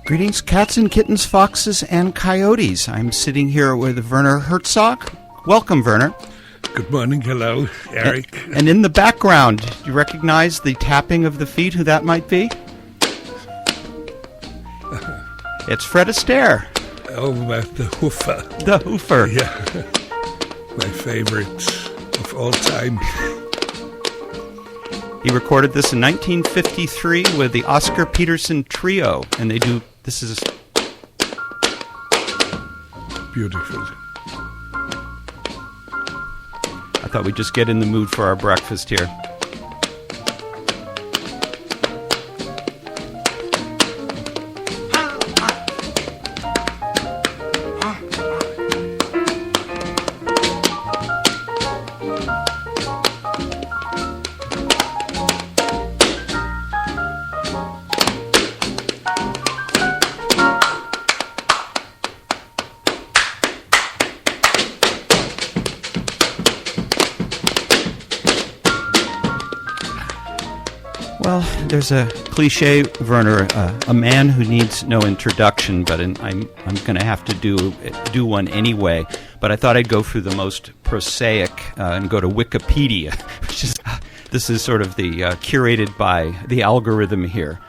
Greetings, cats and kittens, foxes and coyotes. I'm sitting here with Werner Herzog. Welcome, Werner. Good morning. Hello, Erik. And in the background, do you recognize the tapping of the feet, who that might be? It's Fred Astaire. Oh, the hoofer. The hoofer. Yeah. My favorite of all time. He recorded this in 1953 with the Oscar Peterson Trio, and this is beautiful. I thought we'd just get in the mood for our breakfast here. Well, there's a cliche, Werner, a man who needs no introduction, but I'm going to have to do one anyway. But I thought I'd go through the most prosaic and go to Wikipedia, this is sort of the curated by the algorithm here.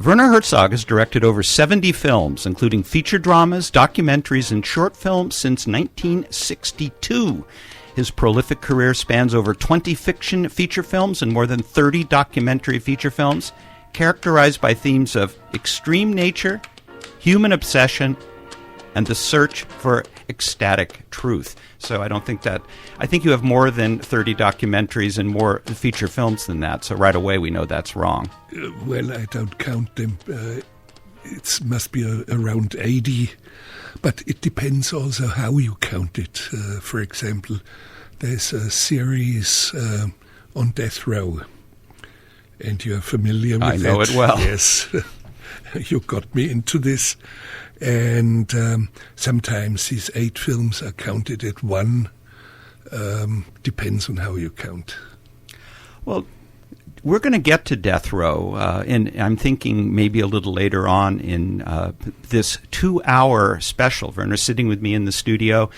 Werner Herzog has directed over 70 films, including feature dramas, documentaries, and short films since 1962. His prolific career spans over 20 fiction feature films and more than 30 documentary feature films, characterized by themes of extreme nature, human obsession, and the search for ecstatic truth. So I think you have more than 30 documentaries and more feature films than that, so right away we know that's wrong. Well, I don't count them. It must be around 80. But it depends also how you count it. For example, there's a series on Death Row, and you're familiar with it. I know it well. Yes, you got me into this. And sometimes these 8 films are counted at 1. Depends on how you count. Well, we're going to get to Death Row, and I'm thinking maybe a little later on in this 2-hour special. Werner's sitting with me in the studio.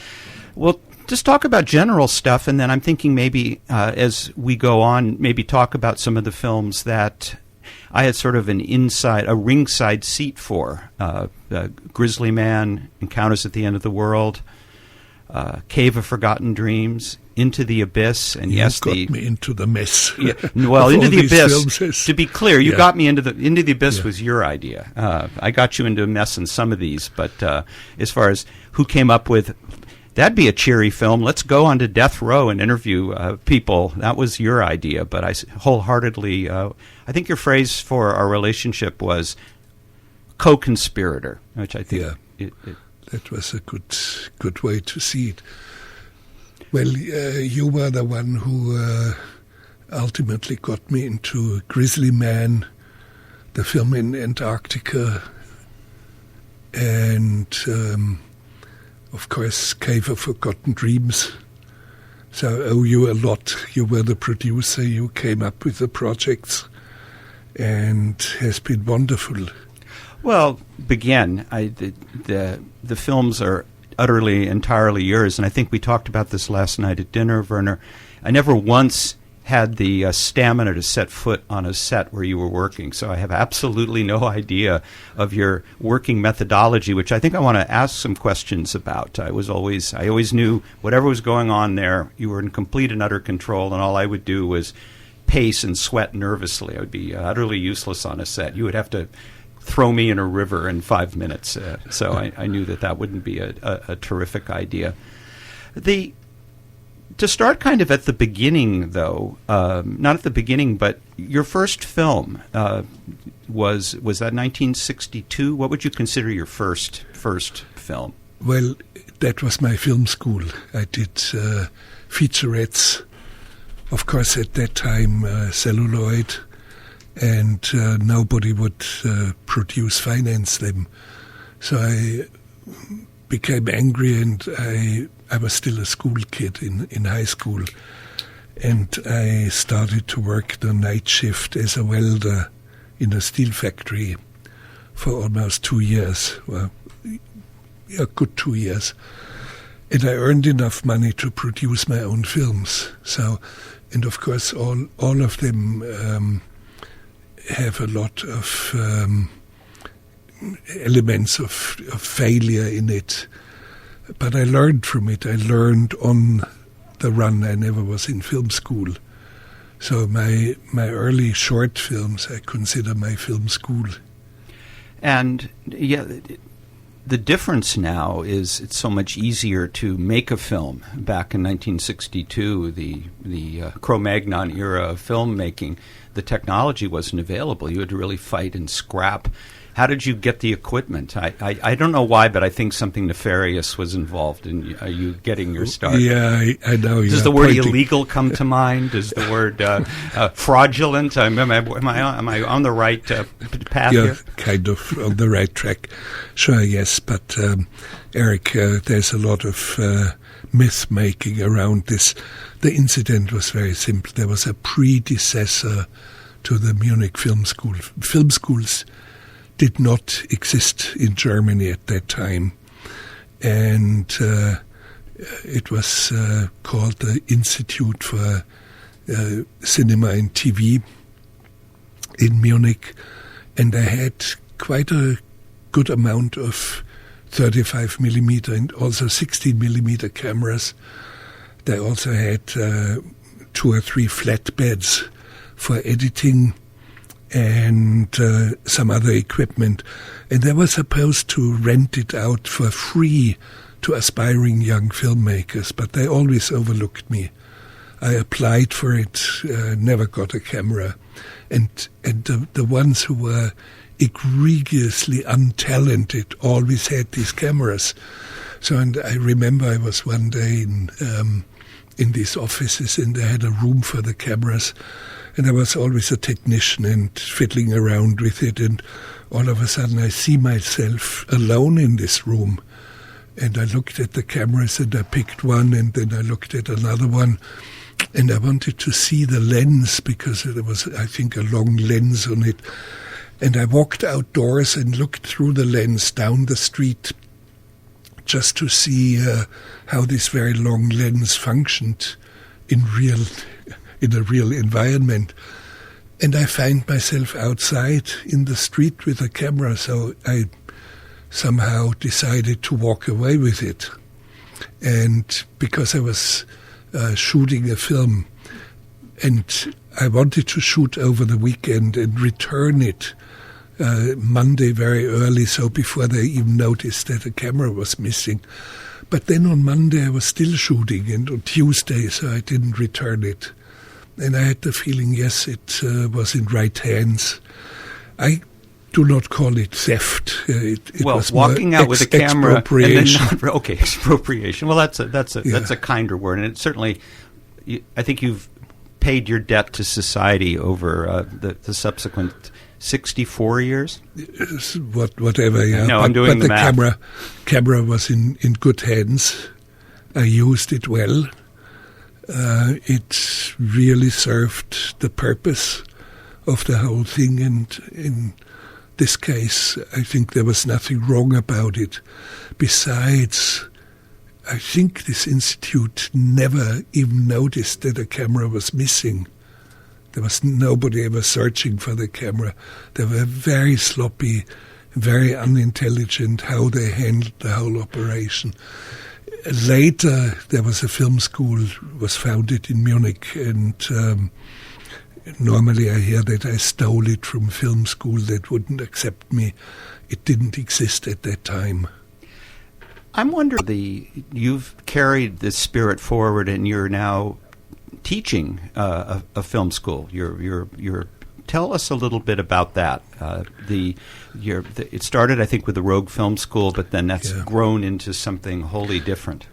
We'll just talk about general stuff, and then I'm thinking maybe as we go on, maybe talk about some of the films that I had sort of a ringside seat for. Grizzly Man, Encounters at the End of the World, Cave of Forgotten Dreams, Into the Abyss, and you got me into the mess. Yeah, well, Into the Abyss. To be clear, you got me into the Abyss. Yeah. Was your idea. I got you into a mess in some of these, but as far as who came up with, that'd be a cheery film. Let's go on to Death Row and interview people. That was your idea, but I wholeheartedly. I think your phrase for our relationship was co-conspirator, which I think. Yeah. That was a good way to see it. Well, you were the one who ultimately got me into Grizzly Man, the film in Antarctica, and, of course, Cave of Forgotten Dreams. So I owe you a lot. You were the producer. You came up with the projects, and has been wonderful. Well, again, the films are entirely yours, and I think we talked about this last night at dinner, Werner. I never once had the stamina to set foot on a set where you were working, so I have absolutely no idea of your working methodology, which I think I want to ask some questions about. I always knew whatever was going on there, you were in complete and utter control, and all I would do was pace and sweat nervously. I would be utterly useless on a set. You would have to throw me in a river in 5 minutes. So I knew that wouldn't be a terrific idea. To start kind of at the beginning, though, not at the beginning, but your first film was that 1962? What would you consider your first film? Well, that was my film school. I did featurettes, of course, at that time, celluloid. And nobody would finance them. So I became angry, and I was still a school kid in high school. And I started to work the night shift as a welder in a steel factory for almost 2 years. Well, a good 2 years. And I earned enough money to produce my own films. So, and of course, all of them have a lot of elements of failure in it. But I learned from it. I learned on the run. I never was in film school. So my early short films, I consider my film school. And yeah, the difference now is it's so much easier to make a film. Back in 1962, the Cro-Magnon era of filmmaking, the technology wasn't available. You had to really fight and scrap. How did you get the equipment? I don't know why, but I think something nefarious was involved in you getting your start. Yeah, I know. Does the word illegal come to mind? Does the word fraudulent? Am I on the right path You're here? kind of on the right track. Sure, yes. But, Erik, there's a lot of myth-making around this. The incident was very simple. There was a predecessor to the Munich Film School. Film schools did not exist in Germany at that time. And it was called the Institute for Cinema and TV in Munich. And they had quite a good amount of 35 millimeter and also 16 millimeter cameras. They also had 2 or 3 flatbeds for editing and some other equipment. And they were supposed to rent it out for free to aspiring young filmmakers, but they always overlooked me. I applied for it, never got a camera. And the ones who were egregiously untalented always had these cameras. So, and I remember I was one day in these offices, and they had a room for the cameras. And there was always a technician and fiddling around with it. And all of a sudden I see myself alone in this room. And I looked at the cameras and I picked one, and then I looked at another one. And I wanted to see the lens because there was, I think, a long lens on it. And I walked outdoors and looked through the lens down the street just to see how this very long lens functioned in a real environment. And I find myself outside in the street with a camera, so I somehow decided to walk away with it. And because I was shooting a film, and I wanted to shoot over the weekend and return it Monday very early, so before they even noticed that the camera was missing. But then on Monday I was still shooting, and on Tuesday, so I didn't return it. And I had the feeling, yes, it was in right hands. I do not call it theft. It well, was walking out with a camera expropriation. And then not, expropriation. Well, that's a kinder word, and it certainly. I think you've paid your debt to society over the subsequent 64 years. Whatever. Yeah. No, I'm doing but the math. The camera was in good hands. I used it well. It really served the purpose of the whole thing, and in this case, I think there was nothing wrong about it. Besides, I think this institute never even noticed that a camera was missing. There was nobody ever searching for the camera. They were very sloppy, very unintelligent how they handled the whole operation. Later, there was a film school, was founded in Munich, and normally I hear that I stole it from a film school that wouldn't accept me. It didn't exist at that time. I'm wondering, you've carried this spirit forward, and you're now teaching a film school. You're tell us a little bit about that. It started, I think, with the Rogue Film School, but then that's grown into something wholly different.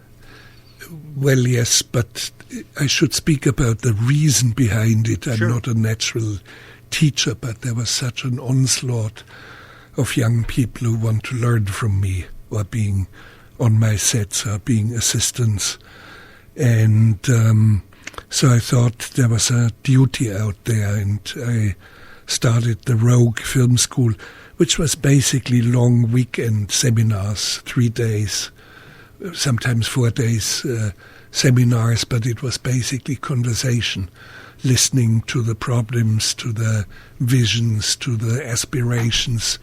Well, yes, but I should speak about the reason behind it. I'm not a natural teacher, but there was such an onslaught of young people who want to learn from me, or being on my sets, or being assistants. And so I thought there was a duty out there, and I started the Rogue Film School, which was basically long weekend seminars, 3 days, sometimes 4 days seminars, but it was basically conversation, listening to the problems, to the visions, to the aspirations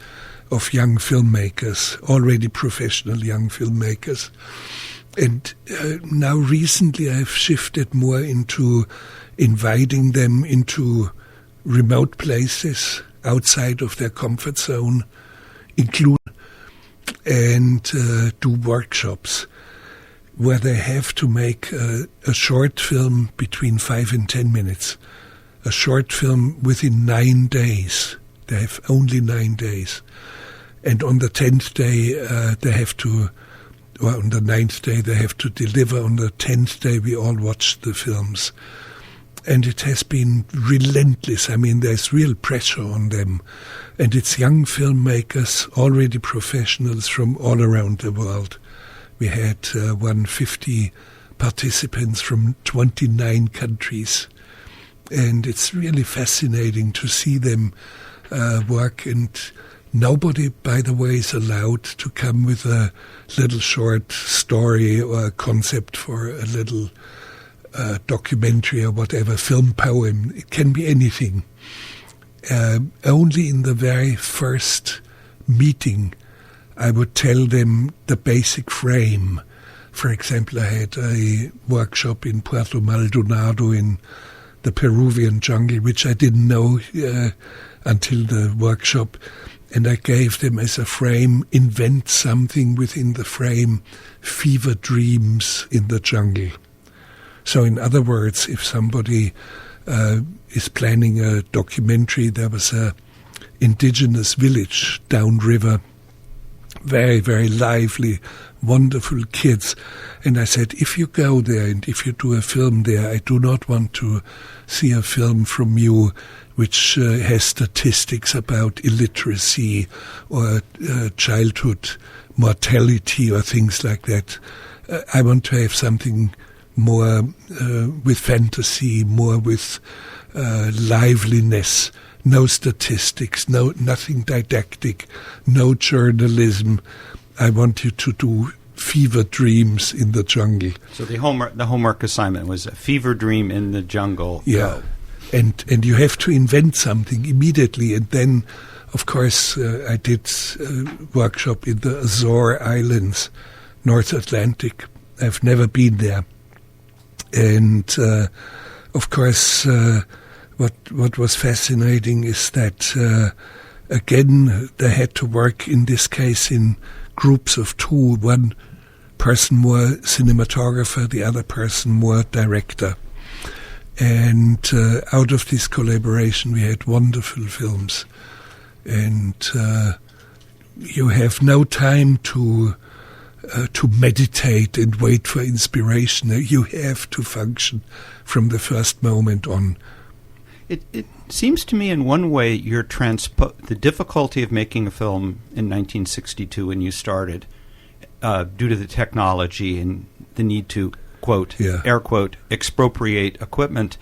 of young filmmakers, already professional young filmmakers. And now recently I've shifted more into inviting them into remote places outside of their comfort zone, include and do workshops where they have to make a short film between 5 and 10 minutes, a short film within 9 days. They have only 9 days. And on the 10th day, they have to, or on the 9th day, they have to deliver. On the 10th day, we all watch the films. And it has been relentless. I mean, there's real pressure on them. And it's young filmmakers, already professionals from all around the world. We had 150 participants from 29 countries. And it's really fascinating to see them work. And nobody, by the way, is allowed to come with a little short story or a concept for a little documentary or whatever, film poem. It can be anything. Only in the very first meeting I would tell them the basic frame. For example, I had a workshop in Puerto Maldonado in the Peruvian jungle, which I didn't know until the workshop. And I gave them as a frame, invent something within the frame, fever dreams in the jungle. So in other words, if somebody is planning a documentary, there was a indigenous village downriver, very, very lively, wonderful kids. And I said, if you go there and if you do a film there, I do not want to see a film from you which has statistics about illiteracy or childhood mortality or things like that. I want to have something more with fantasy, more with liveliness. No statistics, nothing didactic, no journalism. I want you to do fever dreams in the jungle. So the homework assignment was a fever dream in the jungle. Yeah, and you have to invent something immediately. And then, of course, I did a workshop in the Azore Islands, North Atlantic. I've never been there. And, of course, what was fascinating is that, again, they had to work, in this case, in groups of two. One person more cinematographer, the other person more director. And out of this collaboration, we had wonderful films. And you have no time to meditate and wait for inspiration. You have to function from the first moment on. It seems to me in one way the difficulty of making a film in 1962 when you started, due to the technology and the need to, quote, air quote, expropriate equipment.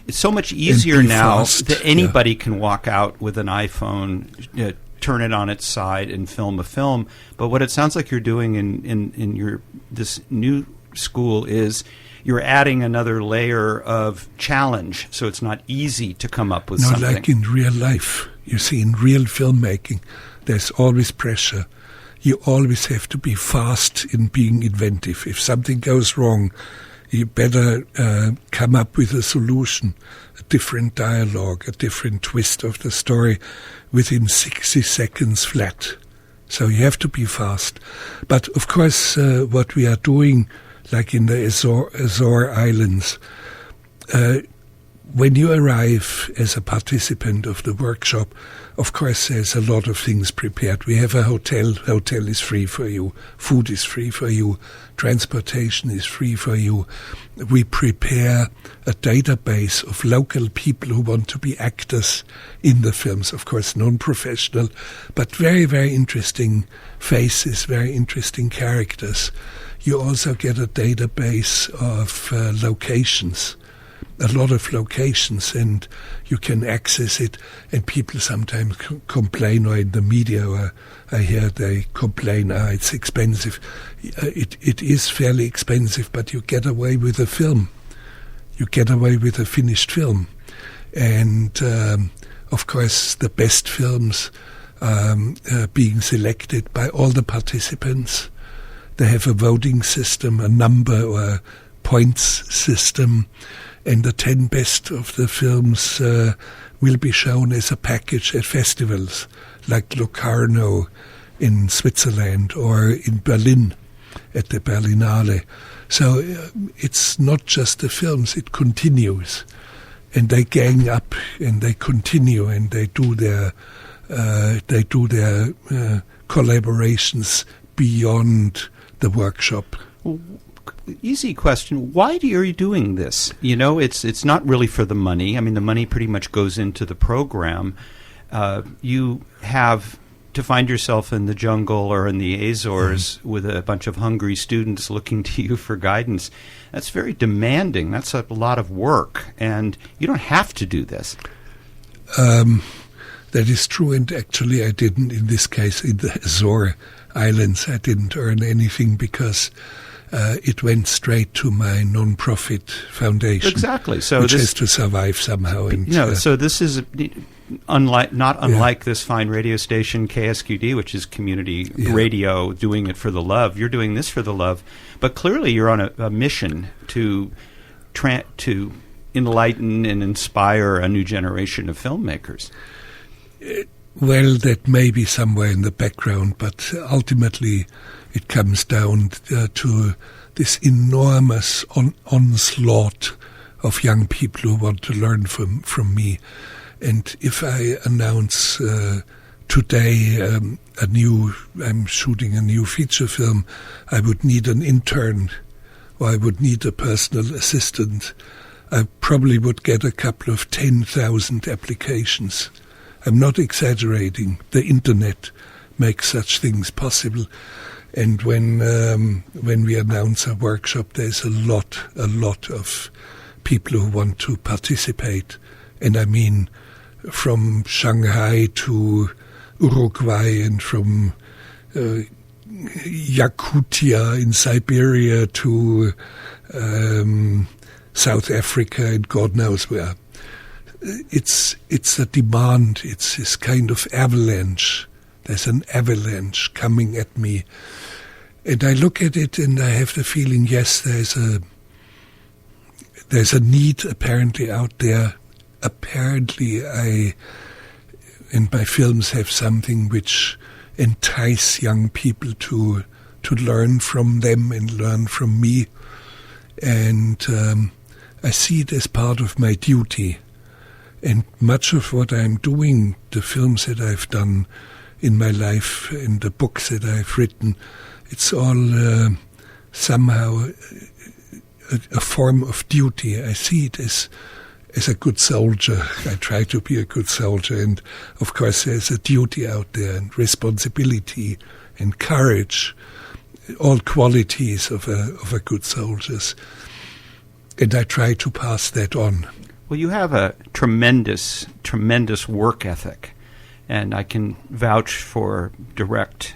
It's so much easier now that anybody can walk out with an iPhone, turn it on its side and film a film. But what it sounds like you're doing in your this new school is you're adding another layer of challenge, so it's not easy to come up with something. Like in real life. You see, in real filmmaking, there's always pressure. You always have to be fast in being inventive. If something goes wrong, you better come up with a solution, a different dialogue, a different twist of the story within 60 seconds flat. So you have to be fast. But of course, what we are doing, like in the Azore Islands, when you arrive as a participant of the workshop, of course there's a lot of things prepared. We have a hotel. Hotel is free for you. Food is free for you. Transportation is free for you. We prepare a database of local people who want to be actors in the films. Of course, non-professional, but very, very interesting faces, very interesting characters. You also get a database of locations. a lot of locations, and you can access it. And people sometimes complain, or in the media, or I hear they complain, it's expensive. It is fairly expensive, but you get away with a film. You get away with a finished film. And of course, the best films being selected by all the participants. They have a voting system, a number or points system, and the 10 best of the films will be shown as a package at festivals like Locarno in Switzerland or in Berlin at the Berlinale. So it's not just the films, it continues. And they gang up and they continue and they do their collaborations beyond the workshop. Easy question. Why are you doing this? You know, it's not really for the money. I mean, the money pretty much goes into the program. You have to find yourself in the jungle or in the Azores with a bunch of hungry students looking to you for guidance. That's very demanding. That's a lot of work, and you don't have to do this. That is true, and actually I didn't, in this case, in the Azore Islands, I didn't earn anything because it went straight to my non-profit foundation. Exactly. So which this has to survive somehow. And, so this is unlike this fine radio station, KSQD, which is community radio, doing it for the love. You're doing this for the love, but clearly you're on a mission to enlighten and inspire a new generation of filmmakers. Well, that may be somewhere in the background, but ultimately it comes down to this enormous onslaught of young people who want to learn from me. And if I announce today I'm shooting a new feature film, I would need an intern or I would need a personal assistant. I probably would get a couple of 10,000 applications. I'm not exaggerating. The internet makes such things possible. And when we announce a workshop, there's a lot of people who want to participate. And I mean, from Shanghai to Uruguay and from Yakutia in Siberia to South Africa and God knows where. It's a demand. It's this kind of avalanche. There's an avalanche coming at me. And I look at it and I have the feeling, yes, there's a need apparently out there. Apparently and my films have something which entice young people to learn from them and learn from me. And I see it as part of my duty. And much of what I'm doing, the films that I've done in my life and the books that I've written, it's all somehow a form of duty. I see it as a good soldier. I try to be a good soldier. And, of course, there's a duty out there and responsibility and courage, all qualities of a good soldier. And I try to pass that on. Well, you have a tremendous, tremendous work ethic, and I can vouch for direct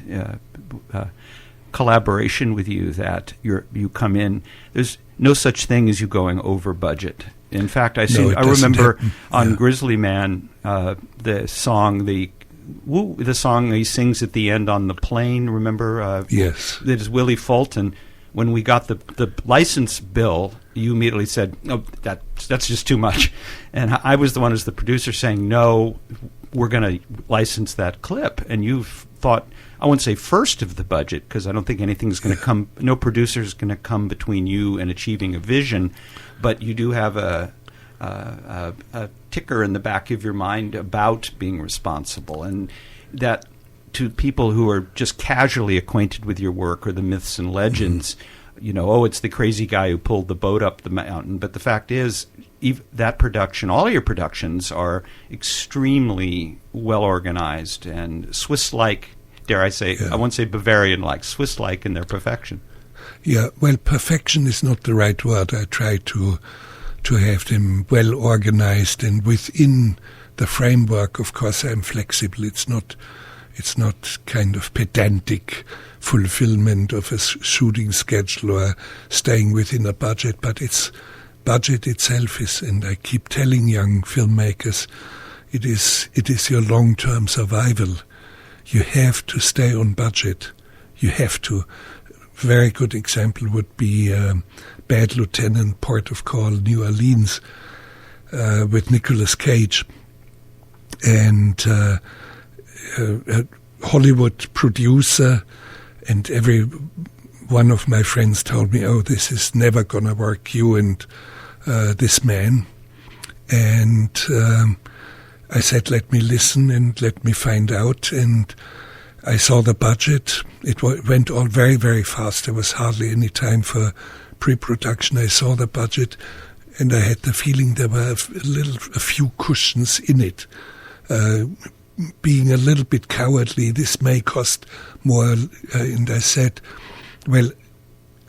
collaboration with you that you come in. There's no such thing as you going over budget. In fact, I remember on Grizzly Man the song he sings at the end on the plane. Remember? Yes. That is Willie Fulton. When we got the license bill, you immediately said, "No, that's just too much," and I was the one as the producer saying, "No, we're going to license that clip." And you've thought, I wouldn't say first of the budget because I don't think anything's going to come. No producer is going to come between you and achieving a vision, but you do have a ticker in the back of your mind about being responsible, and that. To people who are just casually acquainted with your work or the myths and legends, it's the crazy guy who pulled the boat up the mountain. But the fact is, that production, all your productions are extremely well organized and Swiss-like, dare I say, I won't say Bavarian-like, Swiss-like in their perfection. Yeah, well, perfection is not the right word. I try to to have them well organized, and within the framework, of course, I'm flexible. It's not kind of pedantic fulfillment of a shooting schedule or staying within a budget, but it's budget itself is, and I keep telling young filmmakers, it is your long-term survival. You have to stay on budget. You have to. Very good example would be Bad Lieutenant, Port of Call, New Orleans, with Nicolas Cage. And a Hollywood producer, and every one of my friends told me, oh, this is never going to work, you and this man. And I said, let me listen and let me find out. And I saw the budget. It went all very, very fast. There was hardly any time for pre-production. I saw the budget, and I had the feeling there were a few cushions in it. Being a little bit cowardly, this may cost more. And I said, well,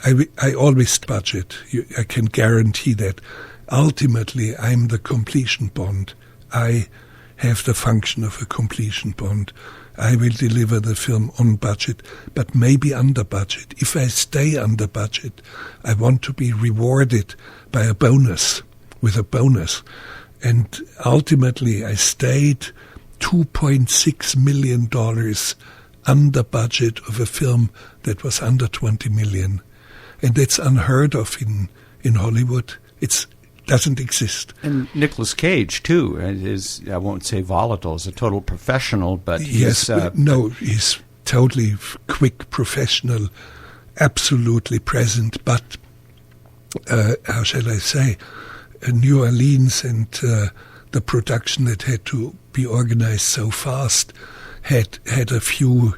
I always budget. I can guarantee that. Ultimately, I'm the completion bond. I have the function of a completion bond. I will deliver the film on budget, but maybe under budget. If I stay under budget, I want to be rewarded by a bonus, with a bonus. And ultimately, I stayed $2.6 million under budget of a film that was under $20 million. And that's unheard of in Hollywood. It doesn't exist. And Nicolas Cage, too, is, I won't say volatile, is a total professional, but he's totally quick, professional, absolutely present, but how shall I say, New Orleans and the production that had to be organized so fast had a few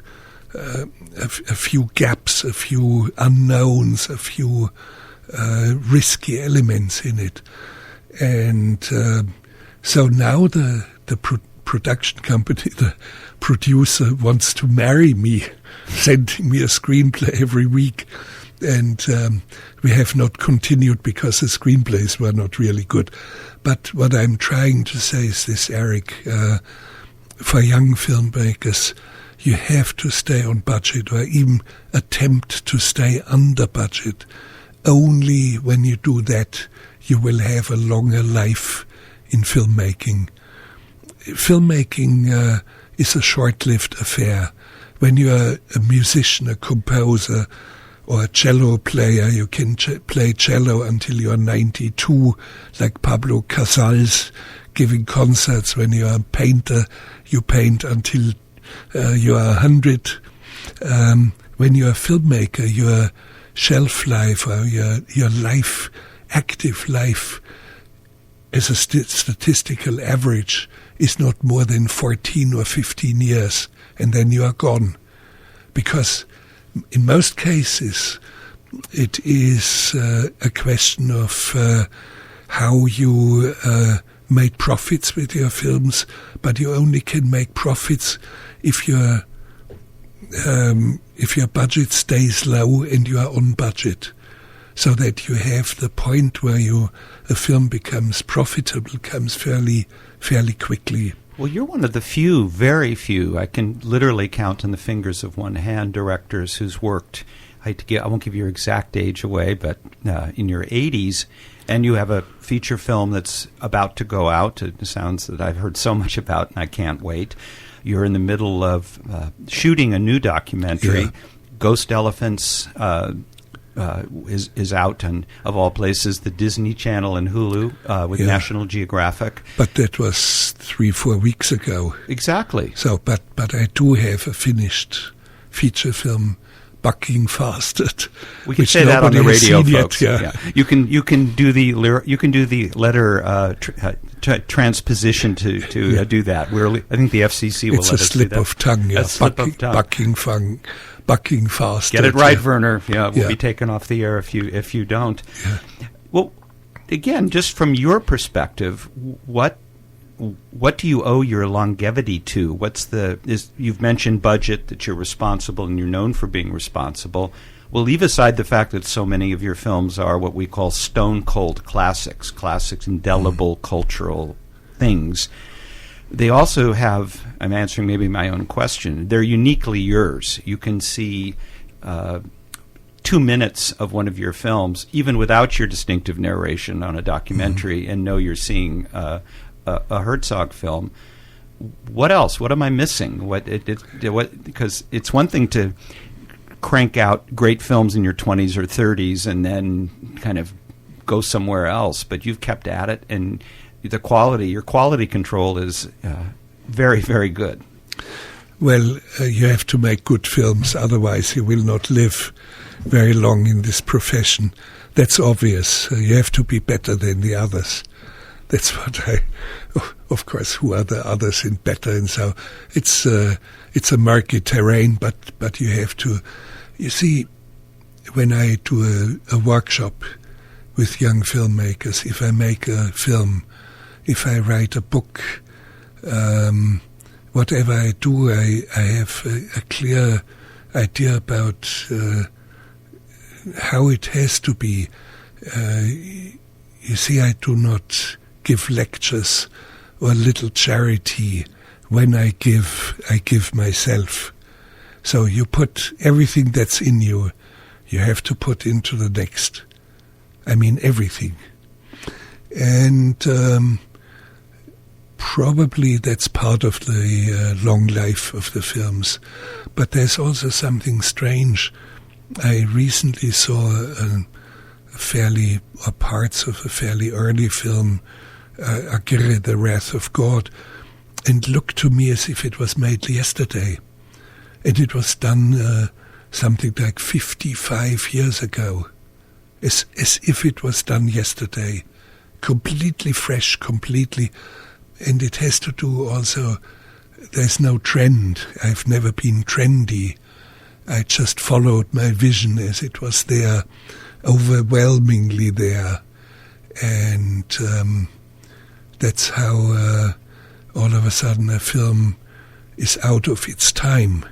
gaps, a few unknowns, a few risky elements in it. And so now the production company, the producer, wants to marry me, sending me a screenplay every week. And we have not continued because the screenplays were not really good. But what I'm trying to say is this, Erik, for young filmmakers, you have to stay on budget or even attempt to stay under budget. Only when you do that, you will have a longer life in filmmaking. Filmmaking is a short-lived affair. When you're a musician, a composer, or a cello player, you can play cello until you're 92, like Pablo Casals, giving concerts. When you're a painter, you paint until you're 100. When you're a filmmaker, your shelf life or your life, active life, as a statistical average, is not more than 14 or 15 years, and then you are gone. Because in most cases, it is a question of how you made profits with your films, but you only can make profits if your budget stays low and you are on budget, so that you have the point where a film becomes profitable, comes fairly quickly. Well, you're one of the few, very few, I can literally count on the fingers of one hand, directors who's worked, I won't give your exact age away, but in your 80s, and you have a feature film that's about to go out. It sounds that I've heard so much about, and I can't wait. You're in the middle of shooting a new documentary. Yeah. Ghost Elephants is out, and of all places, the Disney Channel and Hulu with National Geographic. But that was 3-4 weeks ago. Exactly. So, but I do have a finished feature film, Bucking Fasted. We can say that on the radio, folks. Yeah. You can do the letter transposition to do that. I think the FCC will let us do that. It's a slip of tongue. Yeah. A slip of tongue. Bucking Fasted. Get it right, Werner. Yeah, we'll be taken off the air if you don't. Yeah. Well, again, just from your perspective, what do you owe your longevity to? You've mentioned budget, that you're responsible and you're known for being responsible. we'll leave aside the fact that so many of your films are what we call stone-cold classics, indelible cultural things. They also have, I'm answering maybe my own question, they're uniquely yours. You can see 2 minutes of one of your films, even without your distinctive narration on a documentary, and know you're seeing a Herzog film. What else? What am I missing? Because it's one thing to crank out great films in your 20s or 30s and then kind of go somewhere else, but you've kept at it, and your quality control is very, very good. Well, you have to make good films, otherwise you will not live very long in this profession. That's obvious. You have to be better than the others. That's what of course, who are the others in better, and so it's a murky terrain, but you have to, you see, when I do a workshop with young filmmakers, if I make a film, if I write a book, whatever I do, I have a clear idea about how it has to be. You see, I do not give lectures or little charity. When I give myself. So you put everything that's in you, you have to put into the next. I mean everything. And probably that's part of the long life of the films. But there's also something strange. I recently saw parts of a fairly early film, Agirre, the Wrath of God, and looked to me as if it was made yesterday. And it was done something like 55 years ago, as if it was done yesterday. Completely fresh, completely. And it has to do also, there's no trend. I've never been trendy. I just followed my vision as it was there, overwhelmingly there. And that's how all of a sudden a film is out of its time.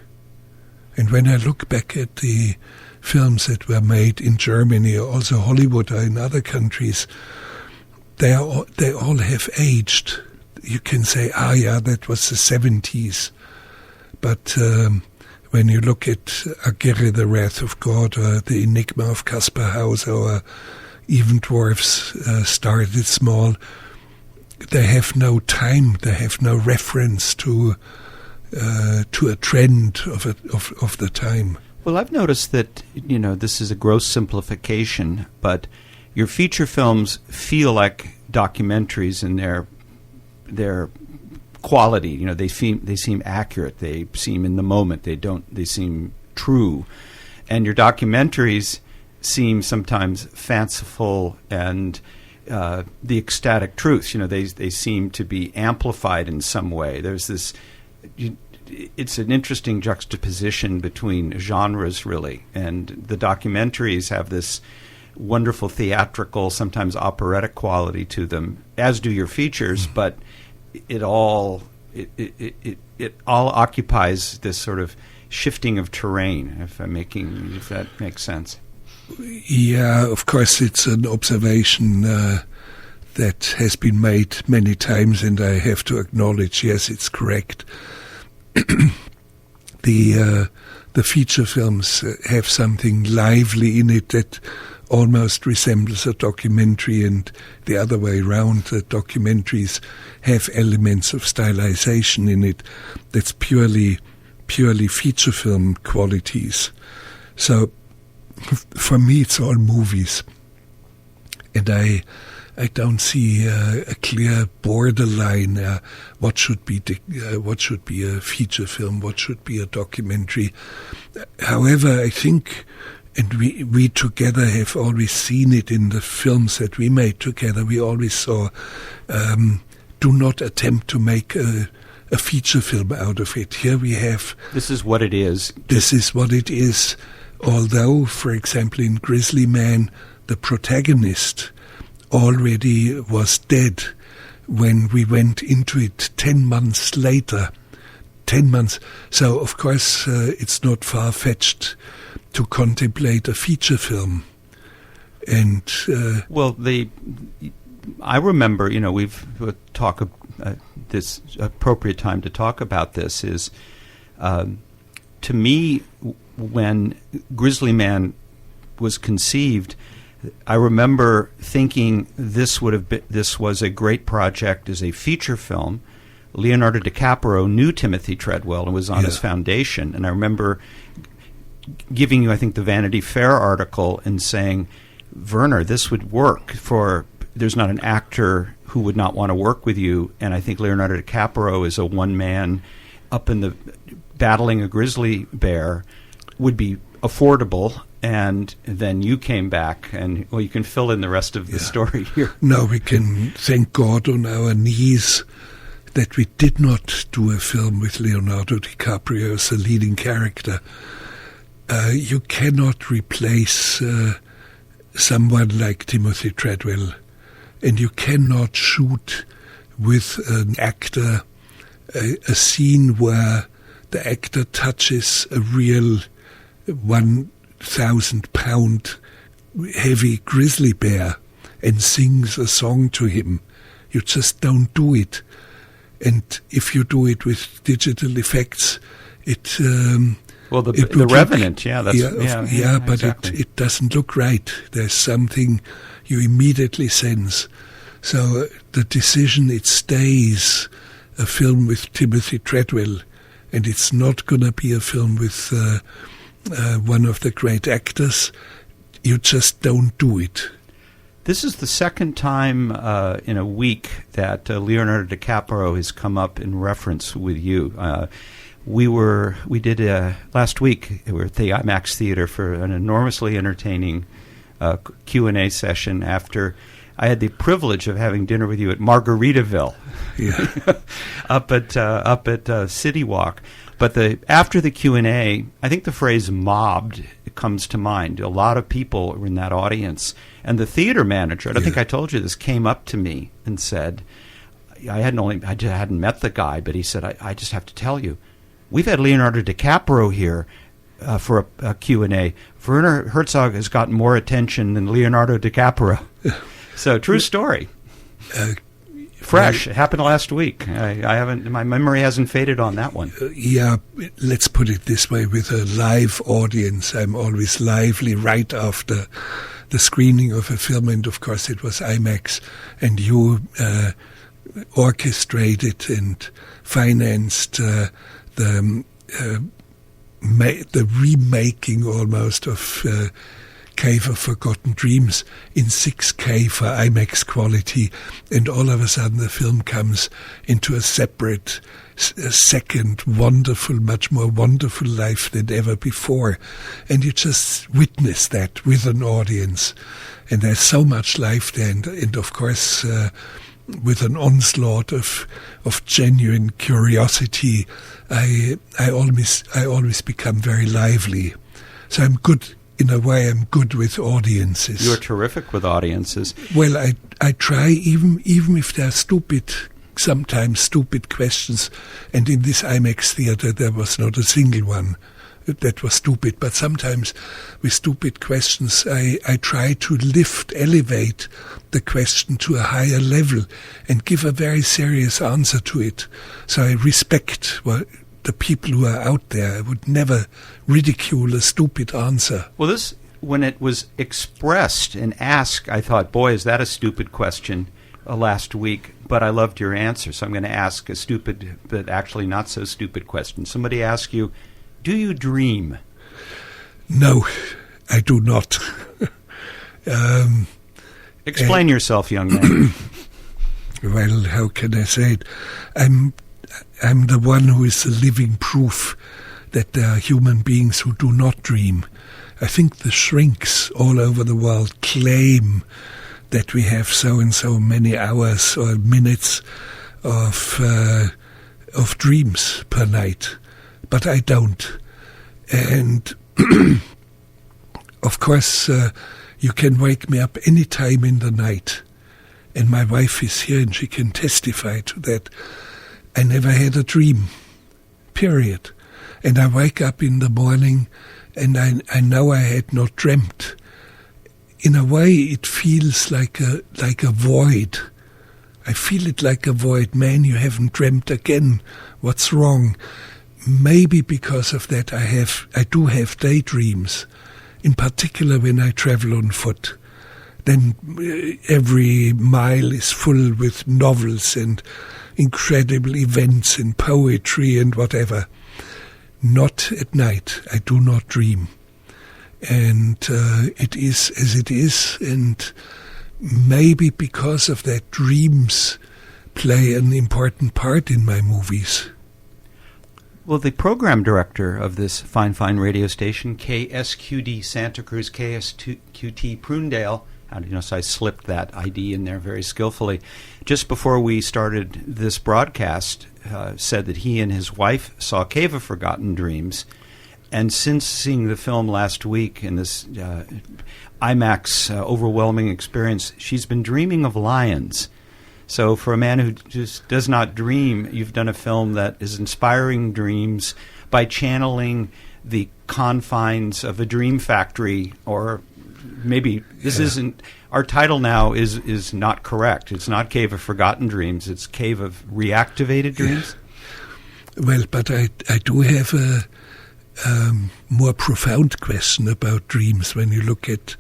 And when I look back at the films that were made in Germany, or also Hollywood or in other countries, they all have aged. You can say, that was the 70s. But when you look at Agirre, the Wrath of God, or The Enigma of Caspar Hauser, or Even Dwarfs Started Small, they have no time, they have no reference to a trend of the time. Well, I've noticed that, this is a gross simplification, but your feature films feel like documentaries in their quality. They seem accurate. They seem in the moment. They seem true. And your documentaries seem sometimes fanciful and the ecstatic truths. They seem to be amplified in some way. There's this. It's an interesting juxtaposition between genres, really, and the documentaries have this wonderful theatrical, sometimes operatic quality to them, as do your features. But it all occupies this sort of shifting of terrain. If that makes sense. Yeah, of course, it's an observation that has been made many times, and I have to acknowledge, yes, it's correct. The feature films have something lively in it that almost resembles a documentary, and the other way around. The documentaries have elements of stylization in it that's purely feature film qualities. So for me, it's all movies, and I don't see a clear borderline. What should be a feature film? What should be a documentary? However, I think, and we together have always seen it in the films that we made together. We always saw, do not attempt to make a feature film out of it. Here we have. This is what it is. This is what it is. Although, for example, in Grizzly Man, the protagonist already was dead when we went into it 10 months later. 10 months. So, of course, it's not far-fetched to contemplate a feature film. And I remember, we've this appropriate time to talk about this is, to me, when Grizzly Man was conceived, I remember thinking this was a great project as a feature film. Leonardo DiCaprio knew Timothy Treadwell and was on his foundation. And I remember giving you, I think, the Vanity Fair article and saying, Werner, this would work there's not an actor who would not want to work with you. And I think Leonardo DiCaprio is a one-man up in the battling a grizzly bear would be affordable. And then you came back, and you can fill in the rest of the story here. Now we can thank God on our knees that we did not do a film with Leonardo DiCaprio as a leading character. You cannot replace someone like Timothy Treadwell, and you cannot shoot with an actor a scene where the actor touches a real 1,000-pound heavy grizzly bear and sings a song to him. You just don't do it. And if you do it with digital effects, the Revenant, but exactly. it doesn't look right. There's something you immediately sense. So the decision, it stays a film with Timothy Treadwell, and it's not going to be a film with one of the great actors. You just don't do it. This is the second time in a week that Leonardo DiCaprio has come up in reference with you. We did last week. We were at the IMAX Theater for an enormously entertaining Q&A session after I had the privilege of having dinner with you at Margaritaville, up at City Walk. But after the Q&A, I think the phrase "mobbed" comes to mind. A lot of people were in that audience, and the theater manager, I don't think I told you this, came up to me and said, I hadn't met the guy, but he said, I just have to tell you, we've had Leonardo DiCaprio here for a Q&A. Werner Herzog has gotten more attention than Leonardo DiCaprio. So, true story. Fresh. It happened last week. I haven't. My memory hasn't faded on that one. Let's put it this way: with a live audience, I'm always lively right after the screening of a film, and of course it was IMAX, and you orchestrated and financed the remaking almost of Cave of Forgotten Dreams in 6K for IMAX quality, and all of a sudden the film comes into a separate, second, wonderful, much more wonderful life than ever before. And you just witness that with an audience. And there's so much life there, and of course, with an onslaught of genuine curiosity, I always become very lively. So I'm good. In a way, I'm good with audiences. You're terrific with audiences. Well, I try, even if they're sometimes stupid questions, and in this IMAX theater there was not a single one that was stupid, but sometimes with stupid questions I try to elevate the question to a higher level and give a very serious answer to it. So I respect the people who are out there. I would never ridicule a stupid answer. Well, when it was expressed and asked, I thought, boy, is that a stupid question last week, but I loved your answer, so I'm going to ask a stupid but actually not so stupid question. Somebody asked you, do you dream? No, I do not. Explain yourself, young man. Well, how can I say it? I'm the one who is the living proof that there are human beings who do not dream. I think the shrinks all over the world claim that we have so and so many hours or minutes of dreams per night, but I don't. And of course, you can wake me up any time in the night, and my wife is here and she can testify to that. I never had a dream. period. And I wake up in the morning and I know I had not dreamt. In a way, it feels like a void. I feel it like a void. Man, you haven't dreamt again. What's wrong? Maybe because of that I do have daydreams, in particular when I travel on foot. Then every mile is full with novels and incredible events and poetry and whatever. Not at night. I do not dream. And it is as it is, and maybe because of that, dreams play an important part in my movies. Well, the program director of this fine radio station, KSQD Santa Cruz, KSQT Prunedale, how do you notice I slipped that ID in there very skillfully, just before we started this broadcast, said that he and his wife saw Cave of Forgotten Dreams. And since seeing the film last week in this IMAX overwhelming experience, she's been dreaming of lions. So for a man who just does not dream, you've done a film that is inspiring dreams by channeling the confines of a dream factory, or maybe this isn't, our title now is not correct. It's not Cave of Forgotten Dreams, it's Cave of Reactivated Dreams. Well, but I do have a more profound question about dreams. When you look at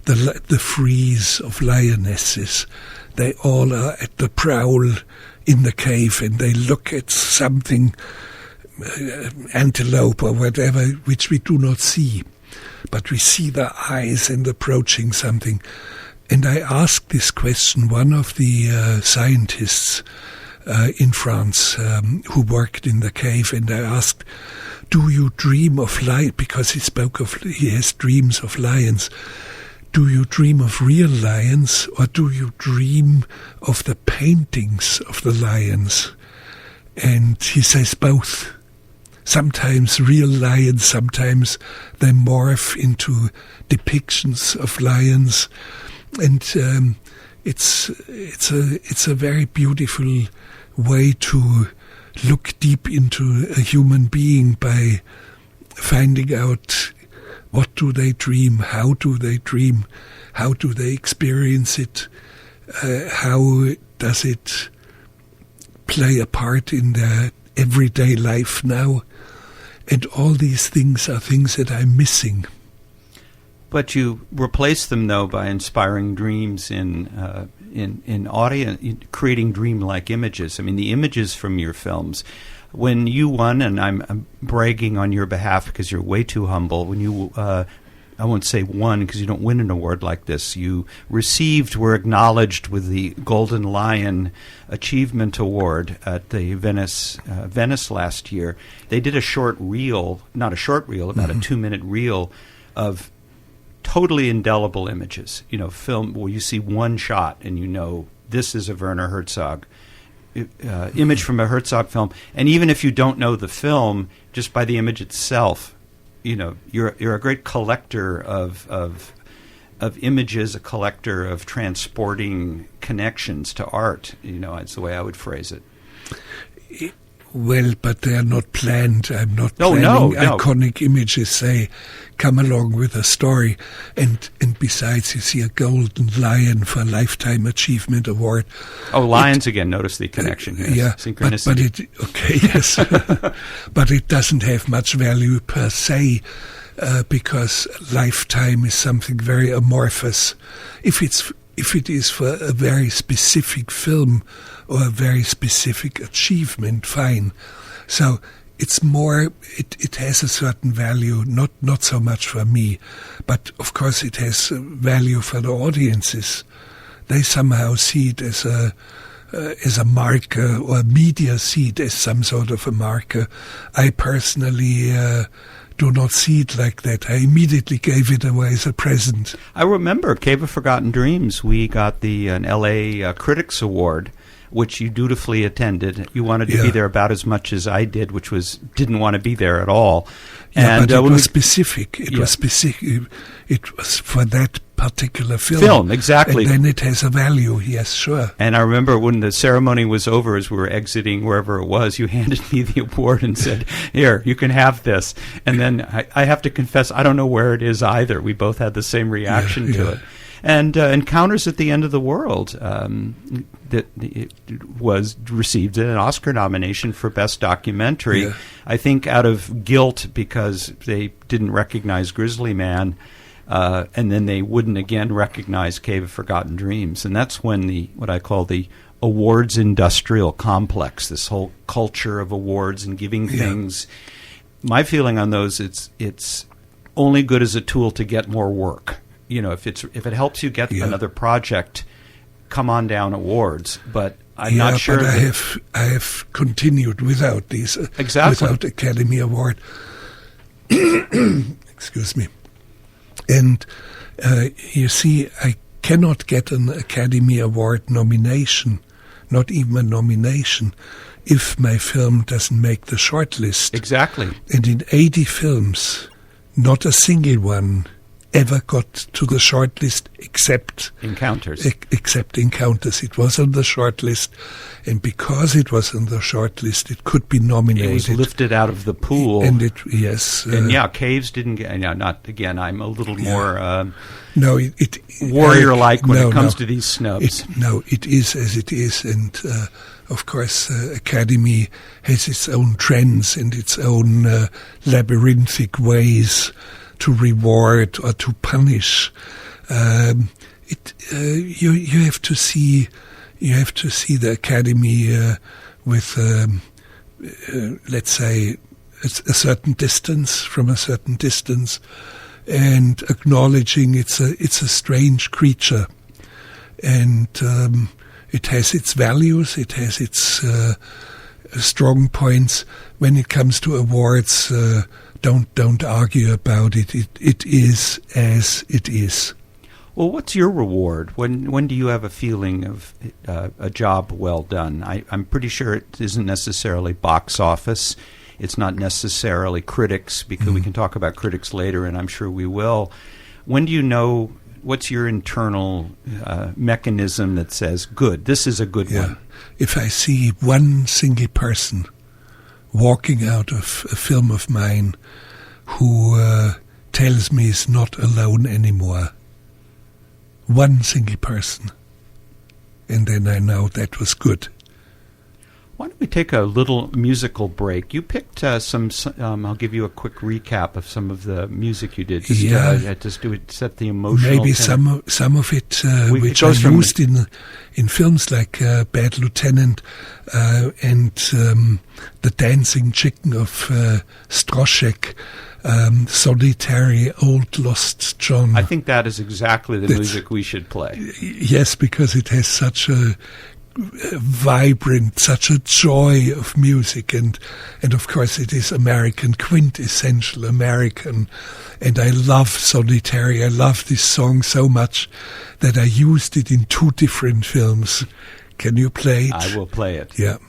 the frieze of lionesses, they all are at the prowl in the cave, and they look at something, antelope or whatever, which we do not see. But we see their eyes and approaching something. And I asked this question, one of the scientists in France who worked in the cave, and I asked, do you dream of light? Because he has dreams of lions. Do you dream of real lions, or do you dream of the paintings of the lions? And he says both. Sometimes real lions, sometimes they morph into depictions of lions. And it's a very beautiful way to look deep into a human being by finding out what do they dream, how do they dream, how do they experience it, how does it play a part in their everyday life now. And all these things are things that I'm missing. But you replace them, though, by inspiring dreams in audience, creating dreamlike images. I mean, the images from your films. When you won, and I'm bragging on your behalf because you're way too humble, when you, I won't say won because you don't win an award like this, you were acknowledged with the Golden Lion Achievement Award at the Venice last year. They did a short reel, not a short reel, about a 2-minute reel of totally indelible images. Film where you see one shot and you know this is a Werner Herzog image from a Herzog film. And even if you don't know the film, just by the image itself, you're a great collector of images, a collector of transporting connections to art. It's the way I would phrase it. Well, but they are not planned. I'm not planning iconic images. They come along with a story. And besides, you see a Golden Lion for Lifetime Achievement Award. Oh, lions again. Notice the connection here. Yeah. Synchronicity. Yes. But it doesn't have much value per se, because lifetime is something very amorphous. If it is for a very specific film or a very specific achievement, fine. So it's more, it has a certain value, not so much for me, but of course it has value for the audiences. They somehow see it as a marker, or media see it as some sort of a marker. I personally do not see it like that. I immediately gave it away as a present. I remember Cave of Forgotten Dreams. We got an LA Critics Award. which you dutifully attended. You wanted to be there about as much as I did, which was didn't want to be there at all. Yeah, but it was specific. It was specific. It was for that particular film. Film, exactly. And then it has a value, yes, sure. And I remember when the ceremony was over, as we were exiting wherever it was, you handed me the award and said, "Here, you can have this." And then I have to confess, I don't know where it is either. We both had the same reaction to it. And Encounters at the End of the World that it received an Oscar nomination for Best Documentary. Yeah. I think out of guilt because they didn't recognize Grizzly Man, and then they wouldn't again recognize Cave of Forgotten Dreams. And that's when what I call the awards industrial complex, this whole culture of awards and giving things. My feeling on those, it's only good as a tool to get more work. You know, if it helps you get another project, come on down awards. But I'm not sure. But I have continued without these, without Academy Award. Excuse me. And you see, I cannot get an Academy Award nomination, not even a nomination, if my film doesn't make the shortlist. Exactly. And in 80 films, not a single one ever got to the shortlist except Encounters. Except Encounters. It was on the shortlist, and because it was on the shortlist, it could be nominated. It was lifted out of the pool. And Caves didn't get. Not again. I'm a little more warrior-like when it comes to these snubs. It is as it is, and of course, Academy has its own trends and its own labyrinthic ways to reward or to punish. You have to see the Academy with let's say a certain distance, and acknowledging it's a strange creature, and it has its values, it has its strong points. When it comes to awards, don't argue about it. It is as it is. Well, what's your reward? When do you have a feeling of a job well done? I'm pretty sure it isn't necessarily box office. It's not necessarily critics, because we can talk about critics later, and I'm sure we will. When do you know? What's your internal mechanism that says, good, this is a good one? If I see one single person walking out of a film of mine who tells me he's not alone anymore, one single person, and then I know that was good. Why don't we take a little musical break? You picked some. I'll give you a quick recap of some of the music you did. Just do it, set the emotional. Maybe some of it which I used in films like Bad Lieutenant and The Dancing Chicken of Stroszek, Solitary Old Lost John. I think that is exactly the music we should play. Yes, because it has such a vibrant, such a joy of music, and of course it is American, quintessential American, and I love Solitary. I love this song so much that I used it in 2 different films. Can you play it? I will play it. Yeah.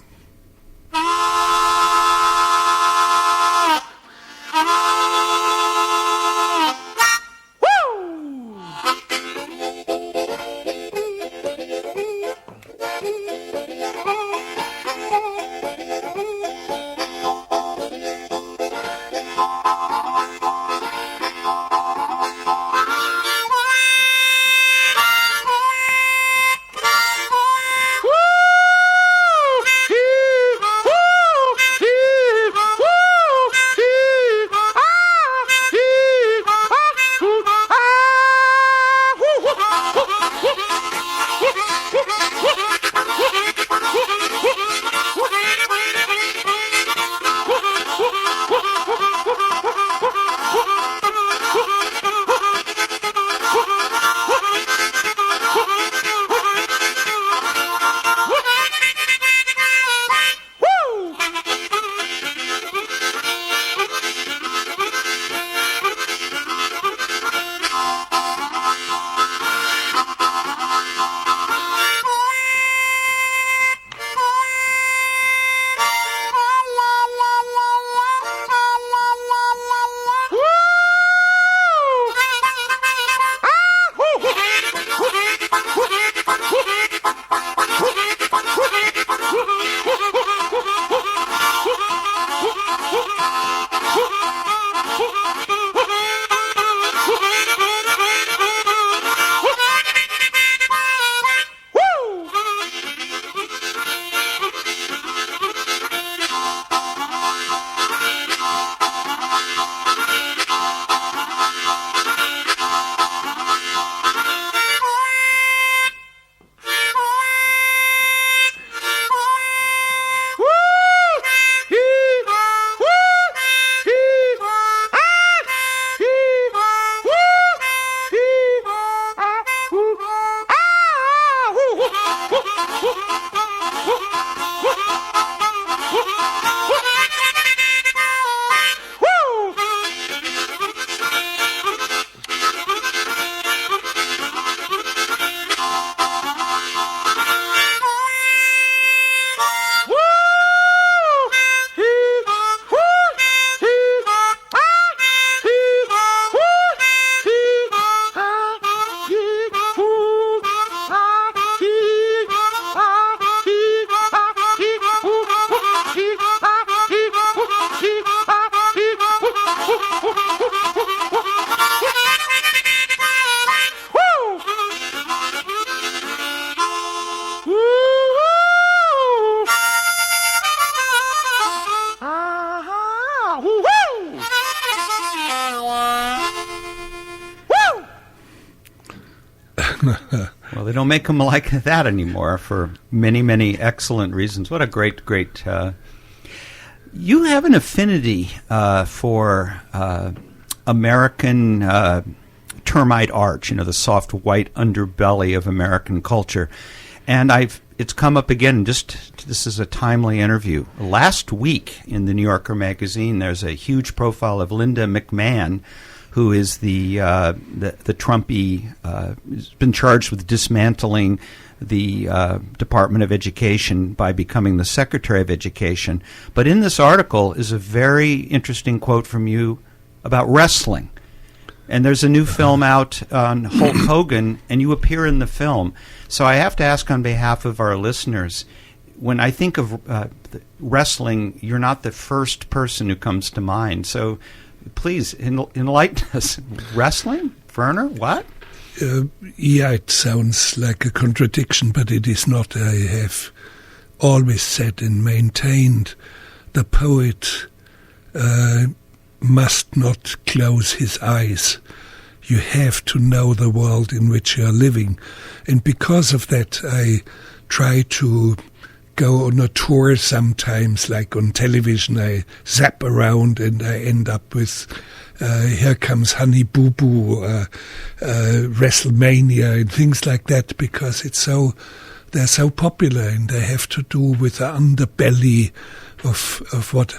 Well, they don't make them like that anymore for many, many excellent reasons. What a great, great... You have an affinity for American termite art, the soft white underbelly of American culture. And it's come up again, this is a timely interview. Last week in the New Yorker magazine, there's a huge profile of Linda McMahon, who is the Trumpy, has been charged with dismantling the Department of Education by becoming the Secretary of Education. But in this article is a very interesting quote from you about wrestling. And there's a new film out on Hulk Hogan, and you appear in the film. So I have to ask on behalf of our listeners, when I think of wrestling, you're not the first person who comes to mind. So please enlighten us. Wrestling? Werner? What? Yeah, it sounds like a contradiction, but it is not. I have always said and maintained the poet must not close his eyes. You have to know the world in which you are living. And because of that, I try to go on a tour sometimes, like on television. I zap around and I end up with Here Comes Honey Boo Boo, WrestleMania and things like that, because they're so popular and they have to do with the underbelly of what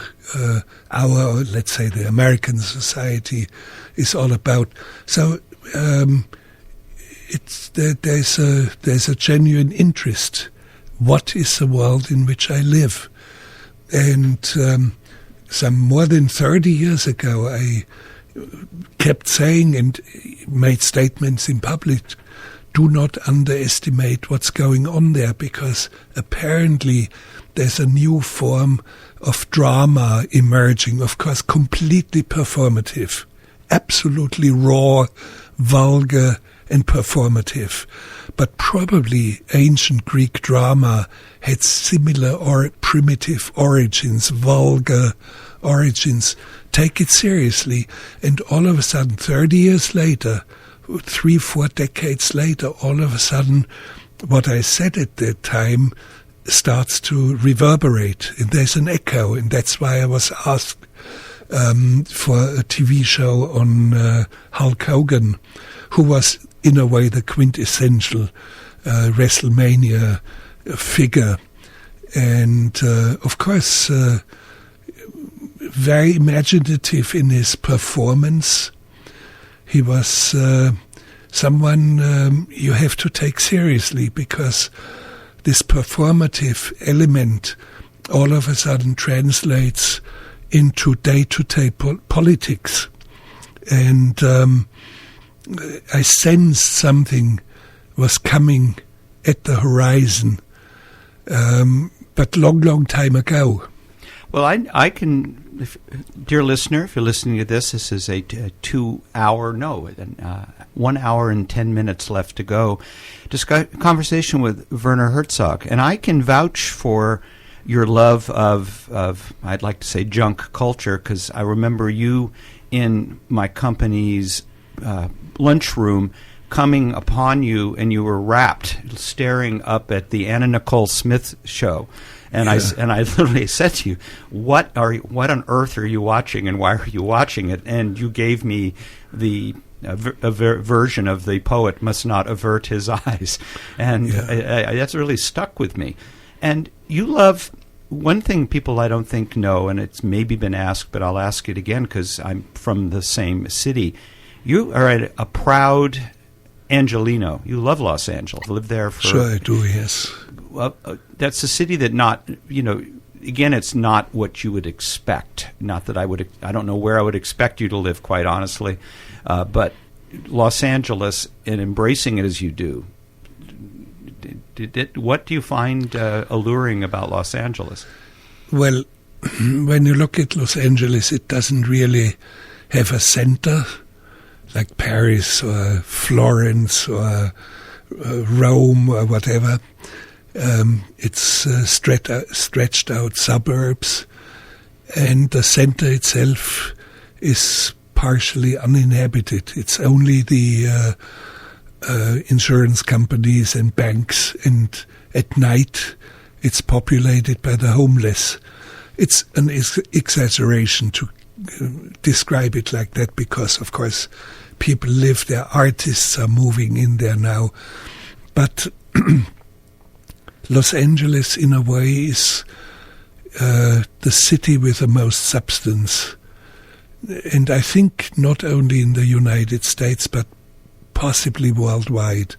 our, let's say, the American society is all about. So there's a genuine interest. What is the world in which I live? And some more than 30 years ago, I kept saying and made statements in public, do not underestimate what's going on there, because apparently there's a new form of drama emerging, of course completely performative, absolutely raw, vulgar and performative. But probably ancient Greek drama had similar or primitive origins, vulgar origins. Take it seriously, and all of a sudden, 30 years later, 3-4 decades later, all of a sudden, what I said at that time starts to reverberate, and there's an echo, and that's why I was asked for a TV show on Hulk Hogan, who was, in a way, the quintessential WrestleMania figure. And, of course, very imaginative in his performance. He was someone you have to take seriously, because this performative element all of a sudden translates into day-to-day politics. And I sensed something was coming at the horizon, but long time ago. Well, I can, dear listener, if you're listening to this is a 1 hour and 10 minutes left to go. Conversation with Werner Herzog, and I can vouch for your love of I'd like to say junk culture, because I remember you in my company's lunchroom coming upon you, and you were rapt, staring up at the Anna Nicole Smith show. And I literally said to you, what on earth are you watching, and why are you watching it? And you gave me the version of the poet must not avert his eyes. And that's really stuck with me. And you love, one thing people I don't think know, and it's maybe been asked, but I'll ask it again because I'm from the same city. You are a proud Angelino. You love Los Angeles. Lived there for... Sure I do, yes. Well, that's a city that not, again, it's not what you would expect. Not that I don't know where I would expect you to live, quite honestly. But Los Angeles, and embracing it as you do, what do you find alluring about Los Angeles? Well, when you look at Los Angeles, it doesn't really have a center like Paris or Florence or Rome or whatever. It's stretched out suburbs, and the center itself is partially uninhabited. It's only the insurance companies and banks, and at night it's populated by the homeless. It's an exaggeration to describe it like that, because of course people live there, artists are moving in there now. But Los Angeles in a way is the city with the most substance. And I think not only in the United States, but possibly worldwide.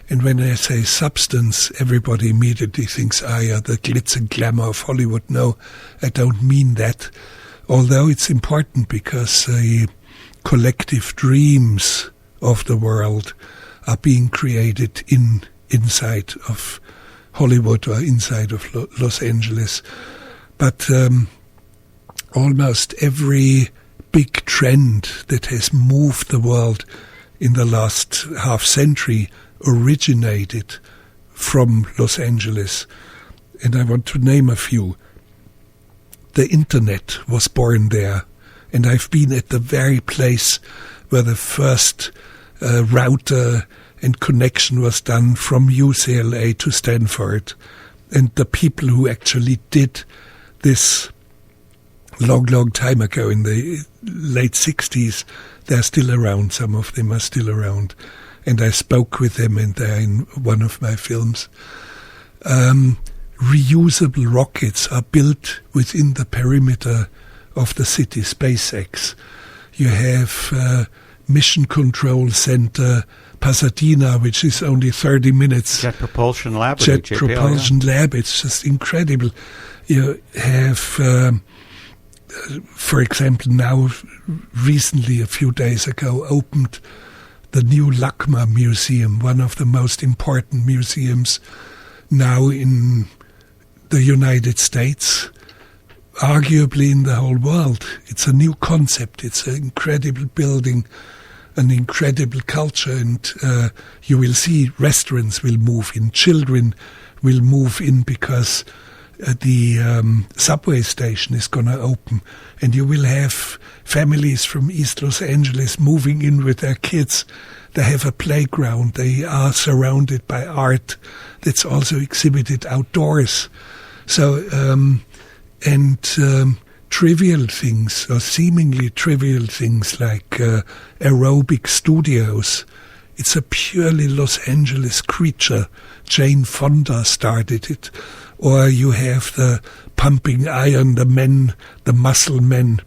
And when I say substance, everybody immediately thinks, yeah, the glitz and glamour of Hollywood. No, I don't mean that. Although it's important, because collective dreams of the world are being created inside of Hollywood or inside of Los Angeles. But almost every big trend that has moved the world in the last half century originated from Los Angeles. And I want to name a few. The internet was born there, and I've been at the very place where the first router and connection was done from UCLA to Stanford. And the people who actually did this long time ago, in the late 60s, they're still around. Some of them are still around. And I spoke with them, and they're in one of my films. Reusable rockets are built within the perimeter of the city, SpaceX. You have Mission Control Center, Pasadena, which is only 30 minutes. Jet Propulsion Lab. Jet Propulsion Lab, it's just incredible. You have, for example, now recently, a few days ago, opened the new LACMA Museum, one of the most important museums now in the United States, arguably in the whole world. It's a new concept. It's an incredible building, an incredible culture, and you will see restaurants will move in, children will move in, because the subway station is going to open, and you will have families from East Los Angeles moving in with their kids. They have a playground. They are surrounded by art that's also exhibited outdoors. So, trivial things, or seemingly trivial things, like aerobic studios. It's a purely Los Angeles creature. Jane Fonda started it. Or you have the pumping iron, the men, the muscle men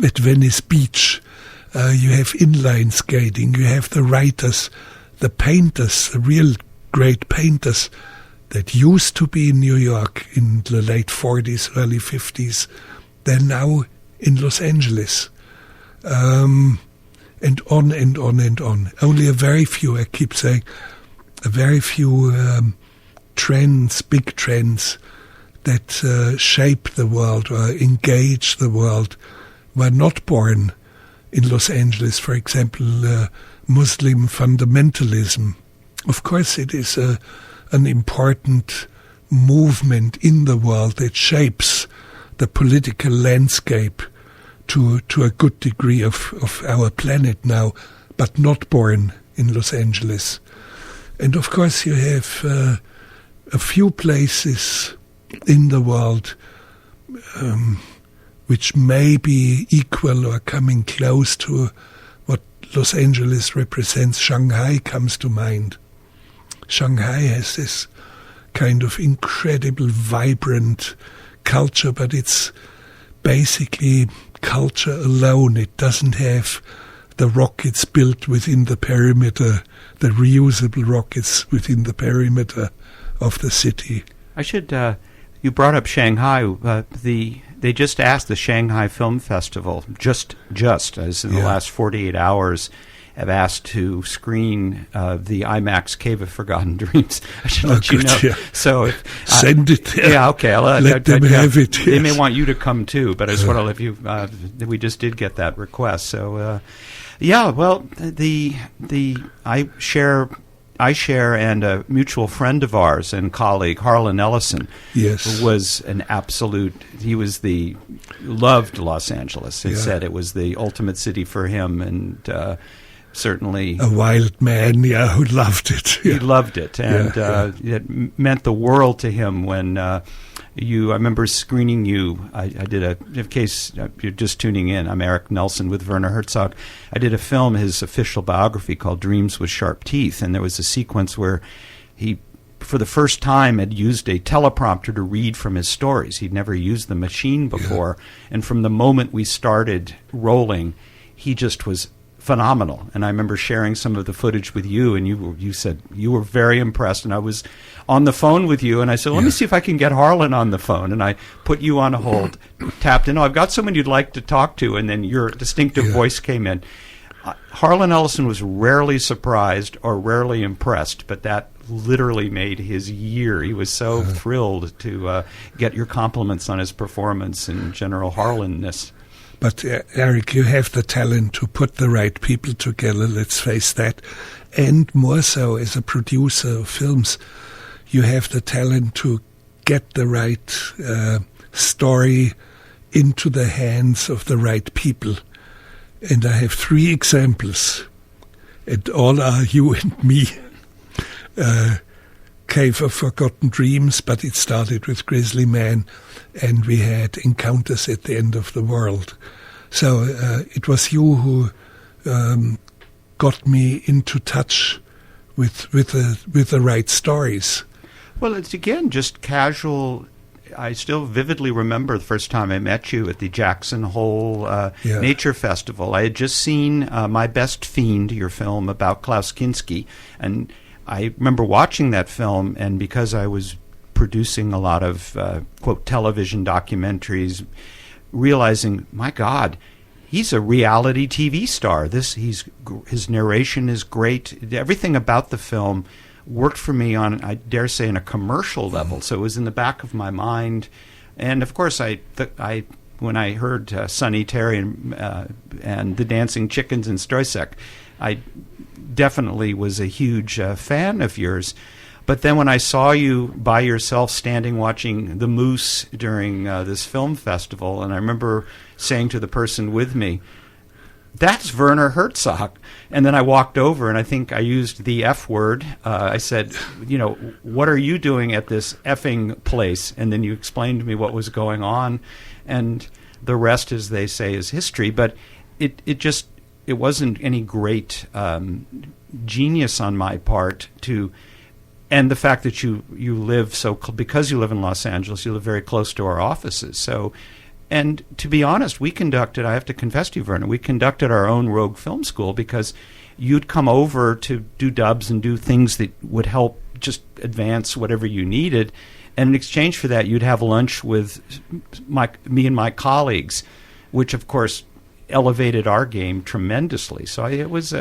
at Venice Beach. You have inline skating. You have the writers, the painters, the real great painters that used to be in New York in the late 40s, early 50s. They're now in Los Angeles. And on and on and on. Only a very few, I keep saying, a very few trends, big trends that shape the world or engage the world were not born in Los Angeles. For example, Muslim fundamentalism. Of course, it is an important movement in the world that shapes the political landscape to a good degree of our planet now, but not born in Los Angeles. And of course you have a few places in the world which may be equal or coming close to what Los Angeles represents. Shanghai comes to mind. Shanghai has this kind of incredible, vibrant culture, but it's basically culture alone. It doesn't have the rockets built within the perimeter, the reusable rockets within the perimeter of the city. I should, you brought up Shanghai. They just asked the Shanghai Film Festival, just as in the last 48 hours, have asked to screen the IMAX Cave of Forgotten Dreams. I should let you know. Yeah. So send it there. Yeah, okay. Let them have it. They may want you to come too, but I just want to let you. We just did get that request. So, well, I share, and a mutual friend of ours and colleague, Werner Nelson, was an absolute. He loved Los Angeles. He said it was the ultimate city for him, and certainly a wild man, who loved it. He loved it, and it meant the world to him when I remember screening you. I did in case you're just tuning in, I'm Erik Nelson with Werner Herzog. I did a film, his official biography called Dreams with Sharp Teeth, and there was a sequence where he, for the first time, had used a teleprompter to read from his stories. He'd never used the machine before, and from the moment we started rolling, he just was phenomenal. And I remember sharing some of the footage with you, and you said you were very impressed. And I was on the phone with you, and I said, let me see if I can get Harlan on the phone. And I put you on hold, tapped in, I've got someone you'd like to talk to, and then your distinctive voice came in. Harlan Ellison was rarely surprised or rarely impressed, but that literally made his year. He was so thrilled to get your compliments on his performance and general Harlan-ness. But Erik, you have the talent to put the right people together, let's face that. And more so as a producer of films, you have the talent to get the right story into the hands of the right people. And I have 3 examples, and all are you and me. Cave of Forgotten Dreams, but it started with Grizzly Man, and we had Encounters at the End of the World. So it was you who got me into touch with the right stories. Well, it's again just casual. I still vividly remember the first time I met you at the Jackson Hole Nature Festival. I had just seen My Best Fiend, your film about Klaus Kinski, and I remember watching that film, and because I was producing a lot of, quote, television documentaries, realizing, my God, he's a reality TV star. His narration is great. Everything about the film worked for me on, I dare say, on a commercial level. So it was in the back of my mind. And, of course, when I heard Sonny Terry and the Dancing Chickens and Stroysek, I definitely was a huge fan of yours. But then when I saw you by yourself standing watching The Moose during this film festival, and I remember saying to the person with me, that's Werner Herzog. And then I walked over, and I think I used the F word. I said, what are you doing at this effing place? And then you explained to me what was going on. And the rest, as they say, is history. But it wasn't any great genius on my part and the fact that you live because you live in Los Angeles, you live very close to our offices. So, and to be honest, I have to confess to you, Werner, we conducted our own rogue film school because you'd come over to do dubs and do things that would help just advance whatever you needed. And in exchange for that, you'd have lunch with me and my colleagues, which, of course, elevated our game tremendously. So it was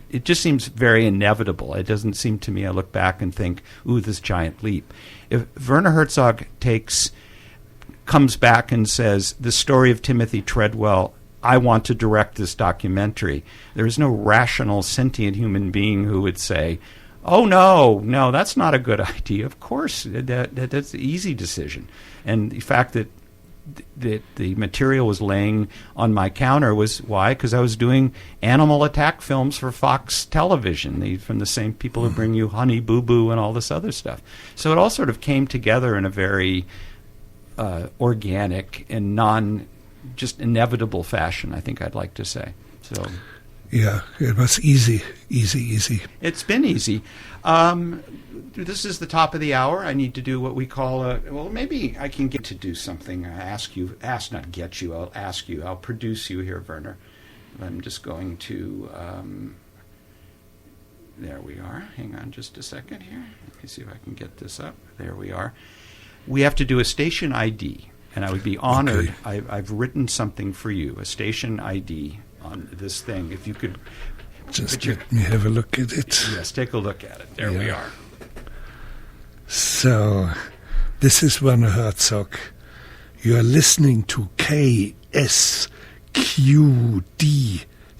it just seems very inevitable. It doesn't seem to me, I look back and think, ooh, this giant leap. If Werner Herzog comes back and says, the story of Timothy Treadwell, I want to direct this documentary, there is no rational, sentient human being who would say, oh, no, that's not a good idea. Of course, that's an easy decision. And the fact that the material was laying on my counter was why? Because I was doing animal attack films for Fox Television, from the same people who bring you Honey Boo Boo and all this other stuff. So it all sort of came together in a very organic and just inevitable fashion, I think I'd like to say. So, yeah, it was easy. It's been easy. This is the top of the hour. I need to do what we call maybe I can get to do something. I'll ask you. I'll produce you here, Werner. I'm just going to, there we are. Hang on just a second here. Let me see if I can get this up. There we are. We have to do a station ID, and I would be honored. Okay. I've written something for you, a station ID on this thing. If you could just let me have a look at it. Yes, take a look at it. There we are. So, this is Werner Herzog. You are listening to KSQD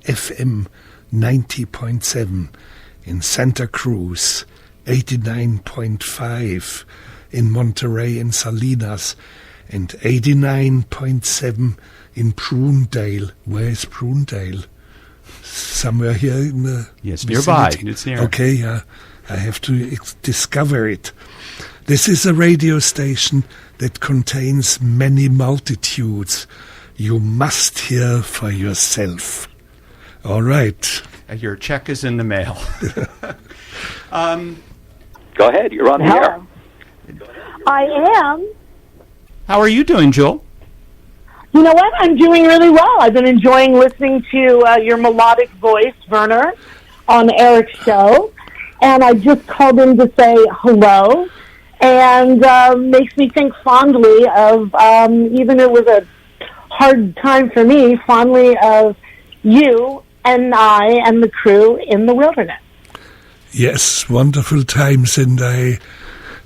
FM 90.7 in Santa Cruz, 89.5 in Monterey and Salinas, and 89.7 in Prunedale. Where is Prunedale? somewhere here in the Yes, nearby. vicinity. It's near. Okay, yeah. I have to discover it. This is a radio station that contains many multitudes. You must hear for yourself. All right. Your check is in the mail. Go ahead, you're on the air. I am. How are you doing, Jewel? You know what? I'm doing really well. I've been enjoying listening to your melodic voice, Werner, on Erik's show. And I just called in to say hello. And makes me think fondly of, even it was a hard time for me, fondly of you and I and the crew in the wilderness. Yes, wonderful times, and I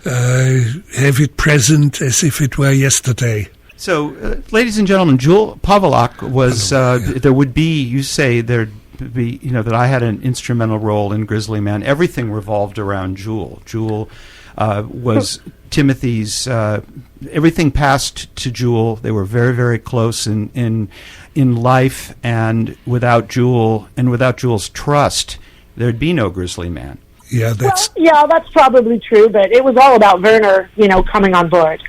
have it present as if it were yesterday. So, ladies and gentlemen, Jewel Pawlak was, there would be, you say, there'd be, that I had an instrumental role in Grizzly Man. Everything revolved around Jewel. Jewel was Timothy's, everything passed to Jewel. They were very, very close in life, and without Jewel and without Jewel's trust, there'd be no Grizzly Man. Yeah, that's that's probably true, but it was all about Werner, coming on board.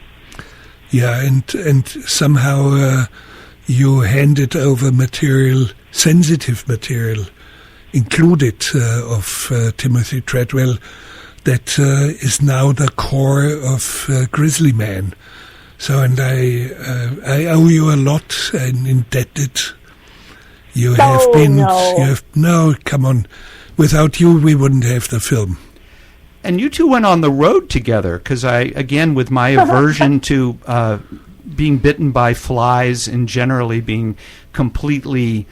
Yeah, and somehow you handed over material, sensitive material, included of Timothy Treadwell, that is now the core of Grizzly Man. So, and I owe you a lot and indebted. You have been. No, come on. Without you, we wouldn't have the film. And you two went on the road together, because with my aversion to being bitten by flies and generally being completely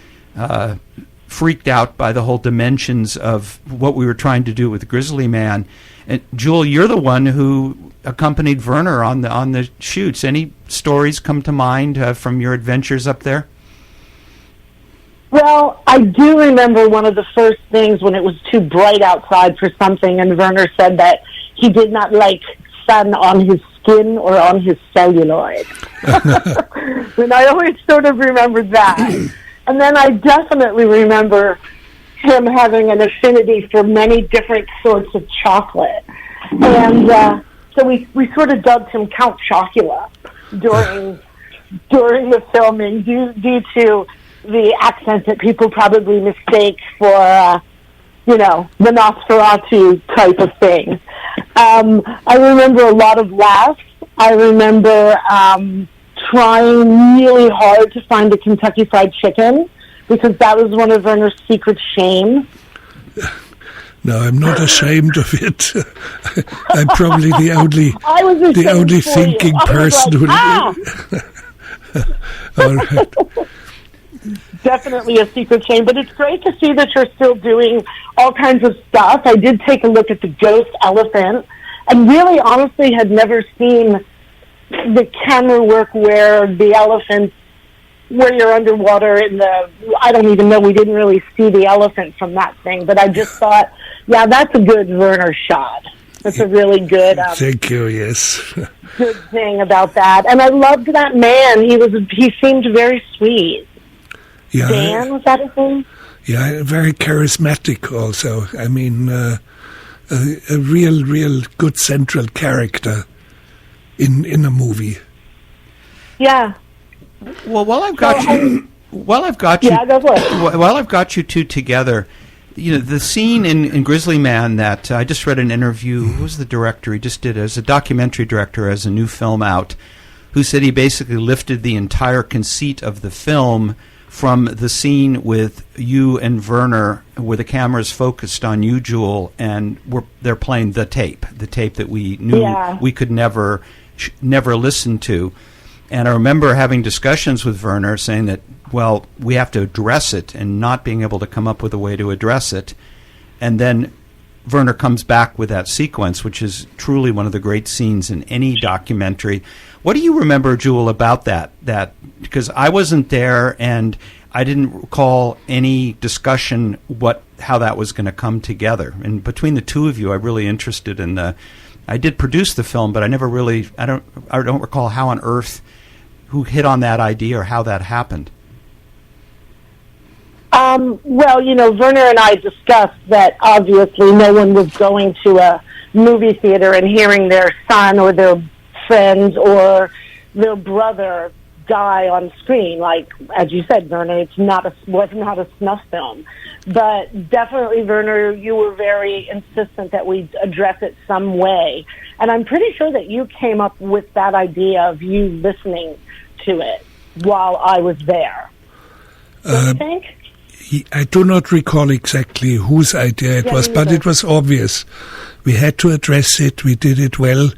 freaked out by the whole dimensions of what we were trying to do with Grizzly Man. And Jewel, you're the one who accompanied Werner on the shoots. Any stories come to mind from your adventures up there? Well, I do remember one of the first things when it was too bright outside for something, and Werner said that he did not like sun on his skin or on his celluloid. And I always sort of remembered that. And then I definitely remember him having an affinity for many different sorts of chocolate. And so we sort of dubbed him Count Chocula during the filming due to the accent that people probably mistake for, the Nosferatu type of thing. I remember a lot of laughs. I remember trying really hard to find a Kentucky Fried Chicken, because that was one of Werner's secret shames. No, I'm not ashamed of it. I'm probably the only thinking person who... All right. Definitely a secret shame, but it's great to see that you're still doing all kinds of stuff. I did take a look at the ghost elephant, and really, honestly, had never seen the camera work where the elephant, where you're underwater I don't even know, we didn't really see the elephant from that thing, but I just thought, yeah, that's a good Werner shot. That's a really good... Thank you, yes. Good thing about that. And I loved that man. He seemed very sweet. Yeah, Dan, was that his name? Yeah, very charismatic also. I mean, a real good central character in a movie. Yeah. Well, while I've got you two together, the scene in Grizzly Man that I just read an interview. Who was the director? He just did it as a documentary director, as a new film out, who said he basically lifted the entire conceit of the film from the scene with you and Werner, where the camera's focused on you, Jewel, and they're playing the tape that we knew we could never listen to. And I remember having discussions with Werner saying that, well, we have to address it, and not being able to come up with a way to address it. And then Werner comes back with that sequence, which is truly one of the great scenes in any documentary. What do you remember, Jewel, about that? Because I wasn't there, and I didn't recall any discussion how that was going to come together. And between the two of you, I'm really interested in I did produce the film, but I never really, I don't recall how on earth, who hit on that idea or how that happened. Well, Werner and I discussed that obviously no one was going to a movie theater and hearing their son or their friend or their brother die on screen. Like, as you said, Werner, was not a snuff film. But definitely, Werner, you were very insistent that we address it some way. And I'm pretty sure that you came up with that idea of you listening to it while I was there. Don't you think? I do not recall exactly whose idea it was, but it was obvious. We had to address it, we did it well,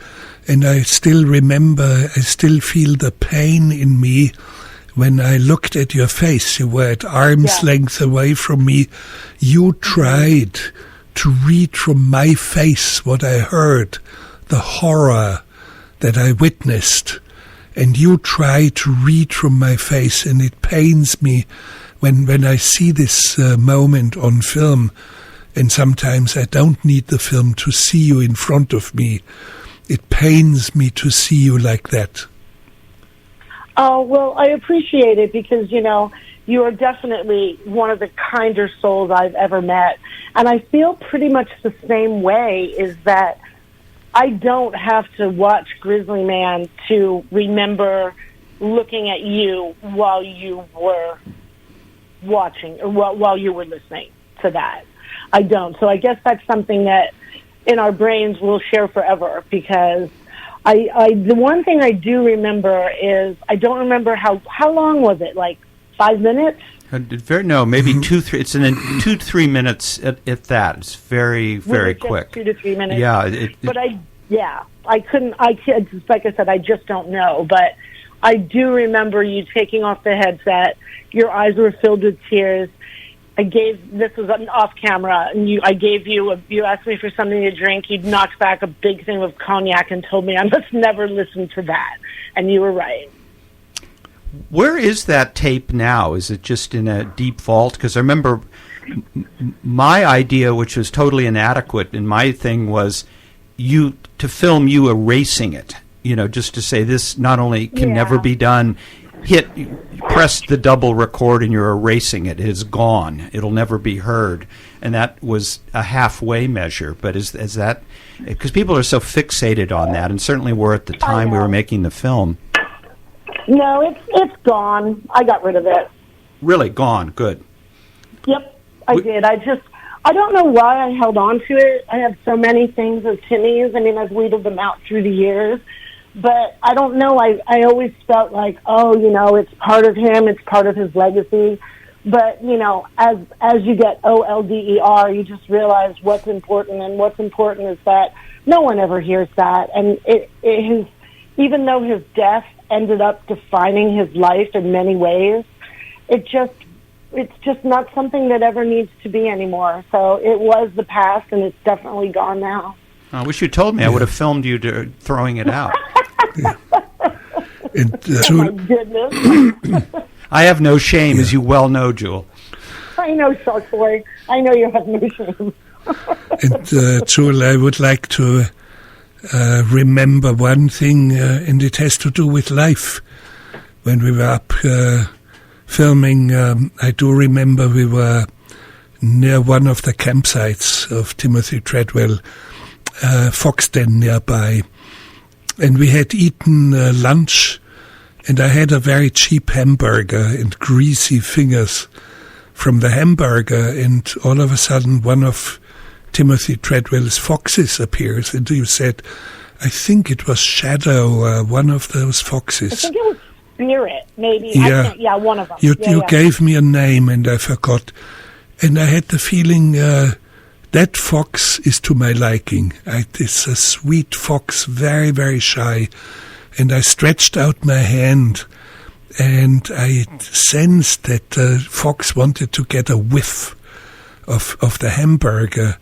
and I still feel the pain in me when I looked at your face. You were at arm's length away from me. You tried to read from my face what I heard, the horror that I witnessed, and you tried to read from my face, and it pains me when I see this moment on film, and sometimes I don't need the film to see you in front of me. It pains me to see you like that. Oh, well, I appreciate it because, you are definitely one of the kinder souls I've ever met. And I feel pretty much the same way, is that I don't have to watch Grizzly Man to remember looking at you while you were watching or while you were listening to that. I don't. So I guess that's something that in our brains we'll share forever, because the one thing I do remember is I don't remember how long was it, like 5 minutes? Maybe 2, 3. It's in 2 to 3 minutes at that. It's very, very quick. 2 to 3 minutes. Yeah. But I couldn't, like I said, I just don't know. But I do remember you taking off the headset. Your eyes were filled with tears. This was off camera, and you asked me for something to drink. You knocked back a big thing of cognac and told me I must never listen to that. And you were right. Where is that tape now? Is it just in a deep vault? Because I remember my idea, which was totally inadequate, and my thing was to film you erasing it. Just to say this not only can never be done, press the double record and you're erasing it. It is gone. It'll never be heard. And that was a halfway measure. But is that, because people are so fixated on that, and certainly were at the time we were making the film. No, it's gone. I got rid of it. Really? Gone? Good. Yep, I did. I don't know why I held on to it. I have so many things of Timmy's. I mean, I've wheedled them out through the years. But I don't know. I always felt like, it's part of him. It's part of his legacy. But, as you get older, you just realize what's important. And what's important is that no one ever hears that. And even though his death ended up defining his life in many ways, it's just not something that ever needs to be anymore. So it was the past, and it's definitely gone now. I wish you told me. I would have filmed you throwing it out. Oh, my goodness. I have no shame, as you well know, Jewel. I know, Shark Boy. I know you have no shame. And, Jewel, I would like to remember one thing, and it has to do with life. When we were up filming, I do remember we were near one of the campsites of Timothy Treadwell, Foxden nearby, and we had eaten lunch, and I had a very cheap hamburger and greasy fingers from the hamburger, and all of a sudden one of Timothy Treadwell's foxes appears, and you said, I think it was Shadow, one of those foxes. I think it was Spirit, maybe. Yeah, one of them. You gave me a name, and I forgot, and I had the feeling that fox is to my liking. It's a sweet fox, very, very shy. And I stretched out my hand, and I sensed that the fox wanted to get a whiff of the hamburger.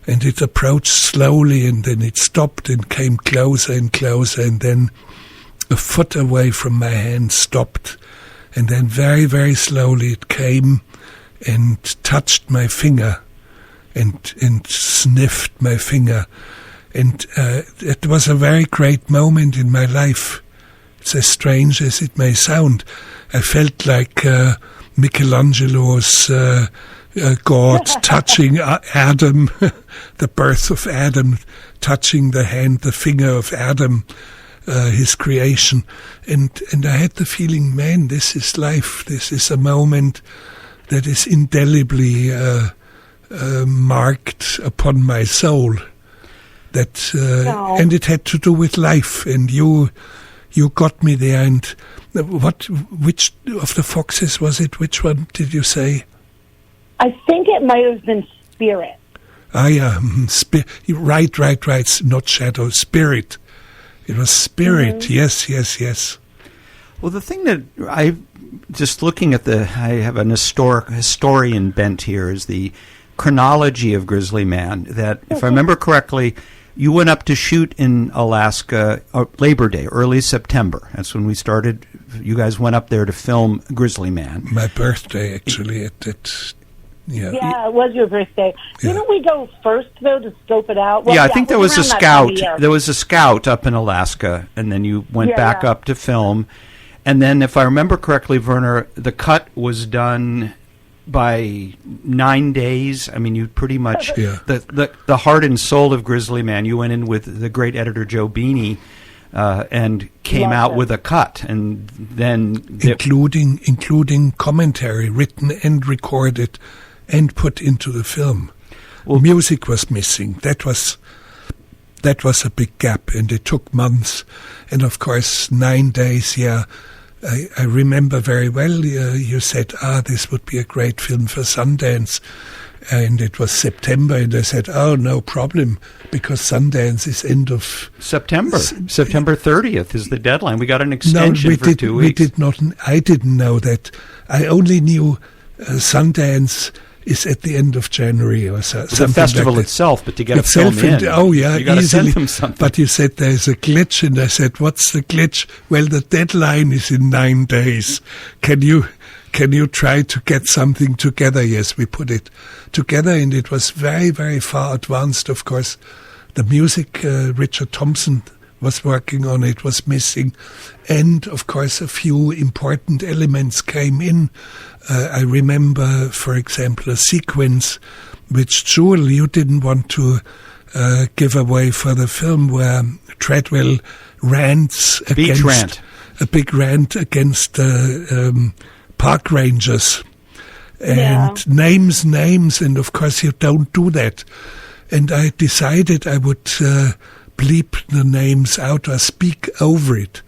And it approached slowly, and then it stopped and came closer and closer, and then a foot away from my hand stopped. And then very, very slowly it came and touched my finger. And sniffed my finger. And it was a very great moment in my life. It's as strange as it may sound. I felt like Michelangelo's God touching Adam, the birth of Adam, touching the finger of Adam, his creation. And I had the feeling, man, this is life. This is a moment that is indelibly marked upon my soul. And it had to do with life. And you got me there. And which of the foxes was it? Which one did you say? I think it might have been Spirit. Ah, yeah. Right. Not shadow. Spirit. It was Spirit. Mm-hmm. Yes. Well, the thing that just looking at I have an historian bent here, is the chronology of Grizzly Man. That, if I remember correctly, you went up to shoot in Alaska Labor Day, early September. That's when we started. You guys went up there to film Grizzly Man. My birthday, actually. Yeah, it was your birthday. Yeah. Didn't we go first, though, to scope it out? Well, I think there was a scout. There was a scout up in Alaska, and then you went back up to film. And then, if I remember correctly, Werner, the cut was done by 9 days. I mean, you pretty much the heart and soul of Grizzly Man. You went in with the great editor Joe Beanie, and came out with a cut, and then including commentary written and recorded and put into the film. Well, music was missing. That was a big gap, and it took months. And of course, 9 days. Yeah. I remember very well, you said, this would be a great film for Sundance. And it was September, and I said, no problem, because Sundance is end of... September 30th is the deadline. We got an extension for 2 weeks. I didn't know that. I only knew Sundance is at the end of January or something. The festival like itself, but to get a film in, you got to send them something. But you said there's a glitch, and I said, what's the glitch? Well, the deadline is in 9 days. Can you try to get something together? Yes, we put it together, and it was very, very far advanced, of course. The music, Richard Thompson was working on it, was missing. And, of course, a few important elements came in. I remember, for example, a sequence which, Jewel, you didn't want to give away for the film, where Treadwell rants against... A big rant against park rangers. And names, and of course you don't do that. And I decided I would bleep the names out or speak over it.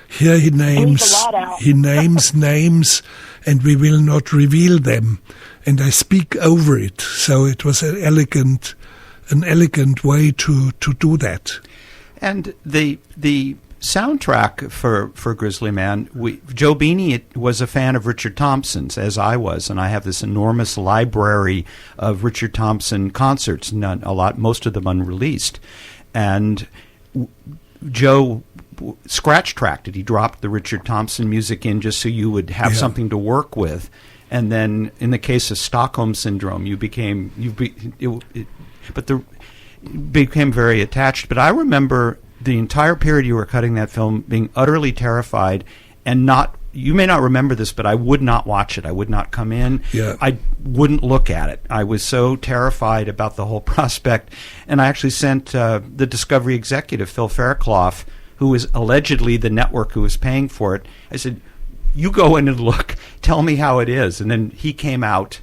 Here he names names, and we will not reveal them. And I speak over it. So it was an elegant way to do that. And the soundtrack for Grizzly Man, Joe Beanie was a fan of Richard Thompson's, as I was, and I have this enormous library of Richard Thompson concerts, most of them unreleased. And Joe scratch-tracked it. He dropped the Richard Thompson music in just so you would have something to work with. And then, in the case of Stockholm Syndrome, became very attached. But I remember the entire period you were cutting that film being utterly terrified, and you may not remember this, but I would not watch it. I would not come in. Yeah. I wouldn't look at it. I was so terrified about the whole prospect. And I actually sent the Discovery executive, Phil Fairclough, who was allegedly the network who was paying for it. I said, you go in and look. Tell me how it is. And then he came out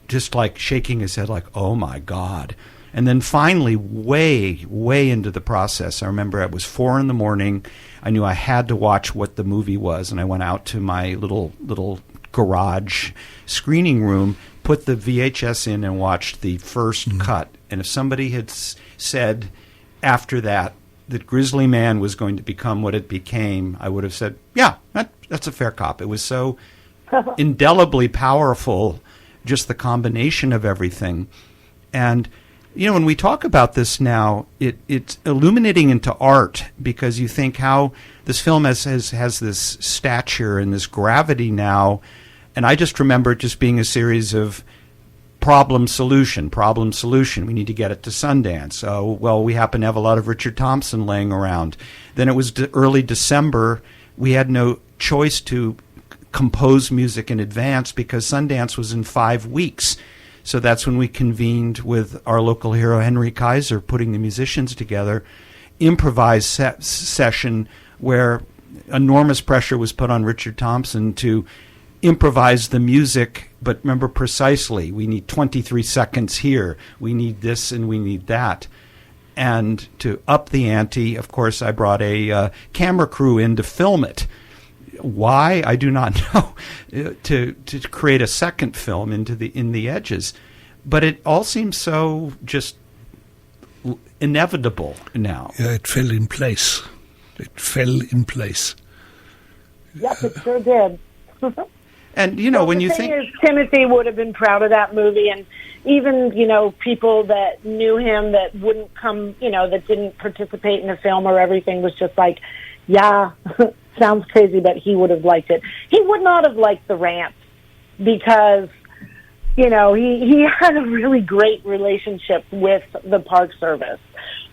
just like shaking his head like, oh, my God. And then finally, way, way into the process, I remember it was 4 a.m. I knew I had to watch what the movie was, and I went out to my little garage screening room, put the VHS in, and watched the first cut. And if somebody had said after that Grizzly Man was going to become what it became, I would have said, yeah, that's a fair cop. It was so indelibly powerful, just the combination of everything. And when we talk about this now, it's illuminating into art, because you think how this film has this stature and this gravity now. And I just remember it just being a series of problem, solution. We need to get it to Sundance. Oh, well, we happen to have a lot of Richard Thompson laying around. Then it was early December. We had no choice to compose music in advance because Sundance was in 5 weeks. So that's when we convened with our local hero, Henry Kaiser, putting the musicians together, improvised session where enormous pressure was put on Richard Thompson to improvise the music, but remember precisely, we need 23 seconds here, we need this and we need that. And to up the ante, of course, I brought a camera crew in to film it. Why? I do not know. to create a second film in the edges. But it all seems so just inevitable now. Yeah, it fell in place. Yep, it sure did. And, you know, when you think... Timothy would have been proud of that movie, and even, you know, people that knew him that wouldn't come, you know, that didn't participate in the film or everything was just like, yeah, sounds crazy, but he would have liked it. He would not have liked the rant because, you know, he had a really great relationship with the Park Service.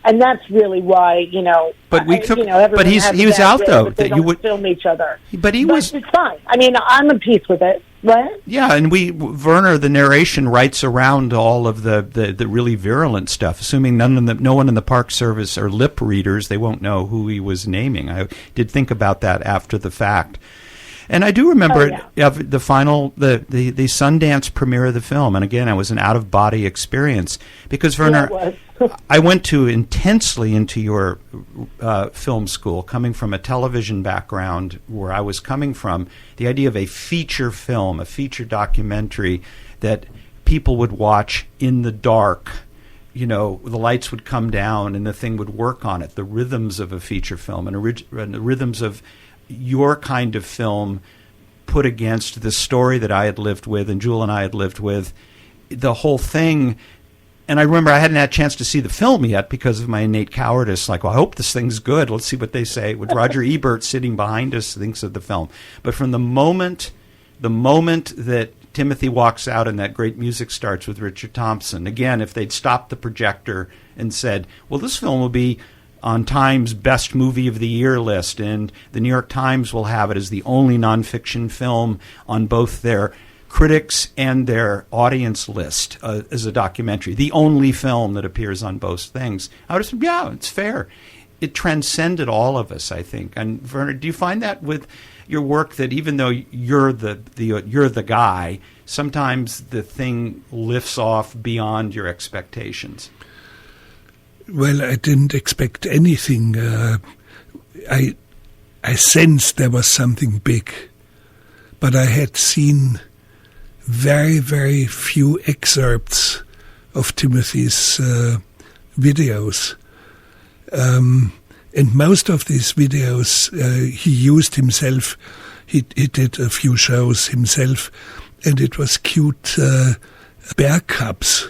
And that's really why, you know. But we took. You know, but he was out though. They don't would film each other. But he was. It's fine. I mean, I'm at peace with it. What? Yeah, and Werner, the narration writes around all of the really virulent stuff, assuming no one in the Park Service are lip readers. They won't know who he was naming. I did think about that after the fact. And I do remember the final, the Sundance premiere of the film. And again, it was an out-of-body experience because, Werner, I went intensely into your film school, coming from a television background where I was coming from, the idea of a feature film, a feature documentary that people would watch in the dark. You know, the lights would come down and the thing would work on it, the rhythms of a feature film and the rhythms of your kind of film put against the story that I had lived with and Jewel and I had lived with, the whole thing. And I remember I hadn't had a chance to see the film yet because of my innate cowardice. Like, well, I hope this thing's good. Let's see what they say. With Roger Ebert sitting behind us thinks of the film. But from the moment that Timothy walks out and that great music starts with Richard Thompson, again, if they'd stopped the projector and said, well, this film will be on Time's Best Movie of the Year list, and the New York Times will have it as the only nonfiction film on both their critics and their audience list as a documentary, the only film that appears on both things. I would have said, yeah, it's fair. It transcended all of us, I think. And Werner, do you find that with your work that even though you're the guy, sometimes the thing lifts off beyond your expectations? Well, I didn't expect anything. I sensed there was something big, but I had seen very, very few excerpts of Timothy's videos. And most of these videos he used himself. He did a few shows himself, and it was cute bear cubs,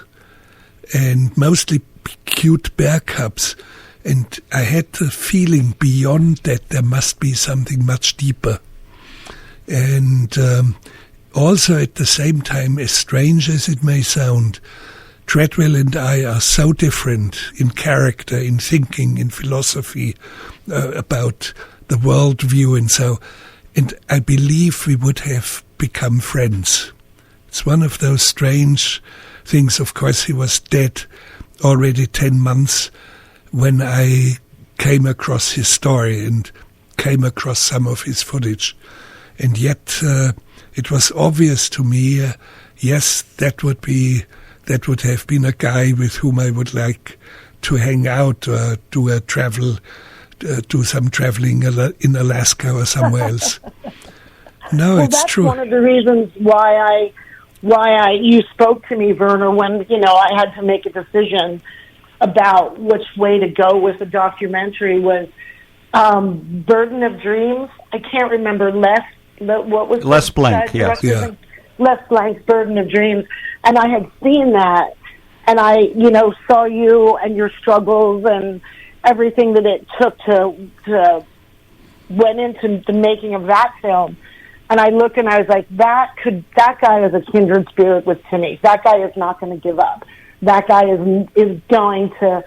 and mostly cute bear cubs. And I had the feeling beyond that there must be something much deeper. And also at the same time, as strange as it may sound, Treadwell and I are so different in character, in thinking, in philosophy about the worldview and so. And I believe we would have become friends. It's one of those strange things. Of course, he was dead already 10 months when I came across his story and came across some of his footage. And yet it was obvious to me, yes, that would have been a guy with whom I would like to hang out or do some traveling in Alaska or somewhere else. No, well, it's true. That's one of the reasons why you spoke to me, Werner, when, you know, I had to make a decision about which way to go with the documentary was Burden of Dreams. I can't remember what was Les Blank, yes. Yeah. Les Blank's Burden of Dreams. And I had seen that, and I, you know, saw you and your struggles and everything that it took to went into the making of that film. And I looked and I was like, that guy is a kindred spirit with Timmy. That guy is not going to give up. That guy is going to,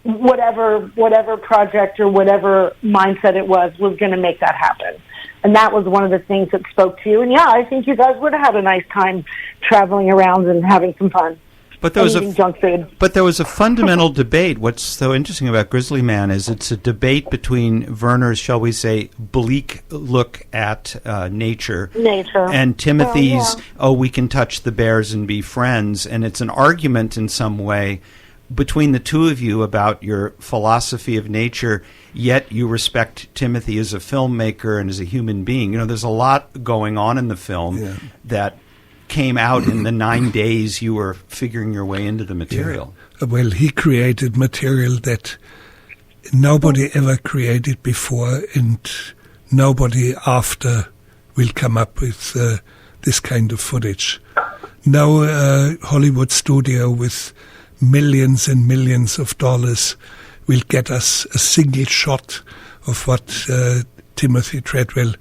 whatever project or whatever mindset it was going to make that happen. And that was one of the things that spoke to you. And yeah, I think you guys would have had a nice time traveling around and having some fun. But there was eating junk food. But there was a fundamental debate. What's so interesting about Grizzly Man is it's a debate between Werner's, shall we say, bleak look at nature, and Timothy's, we can touch the bears and be friends. And it's an argument in some way between the two of you about your philosophy of nature, yet you respect Timothy as a filmmaker and as a human being. You know, there's a lot going on in the film that came out in the 9 days you were figuring your way into the material. Yeah. Well, he created material that nobody ever created before, and nobody after will come up with this kind of footage. No Hollywood studio with millions and millions of dollars will get us a single shot of what Timothy Treadwell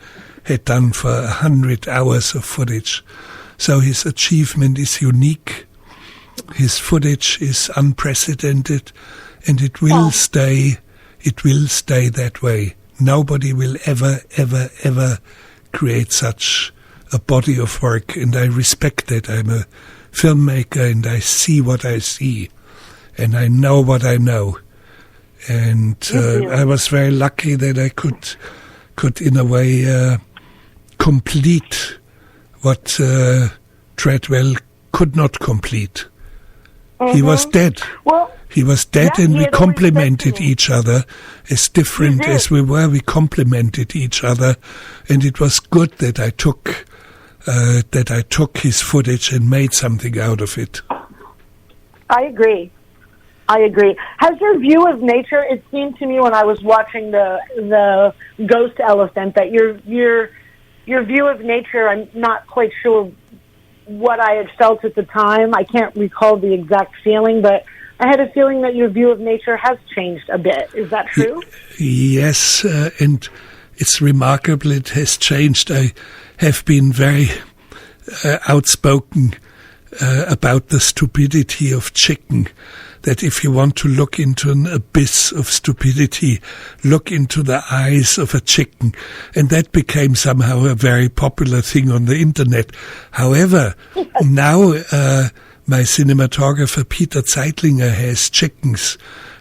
had done for 100 hours of footage. So his achievement is unique, his footage is unprecedented, and it will stay that way. Nobody will ever create such a body of work, and I respect that. I'm a filmmaker, and I see what I see, and I know what I know. And I was very lucky that I could in a way complete what Treadwell could not complete. He was dead. He was dead, and we complemented each other as different as we were. We complemented each other, and it was good that I took his footage and made something out of it. I agree. Has your view of nature? It seemed to me when I was watching the ghost elephant that your view of nature, I'm not quite sure what I had felt at the time. I can't recall the exact feeling, but I had a feeling that your view of nature has changed a bit. Is that true? Yes, and it's remarkable. It has changed. I have been very outspoken about the stupidity of chicken. That if you want to look into an abyss of stupidity, look into the eyes of a chicken. And that became somehow a very popular thing on the internet. However, now my cinematographer Peter Zeitlinger has chickens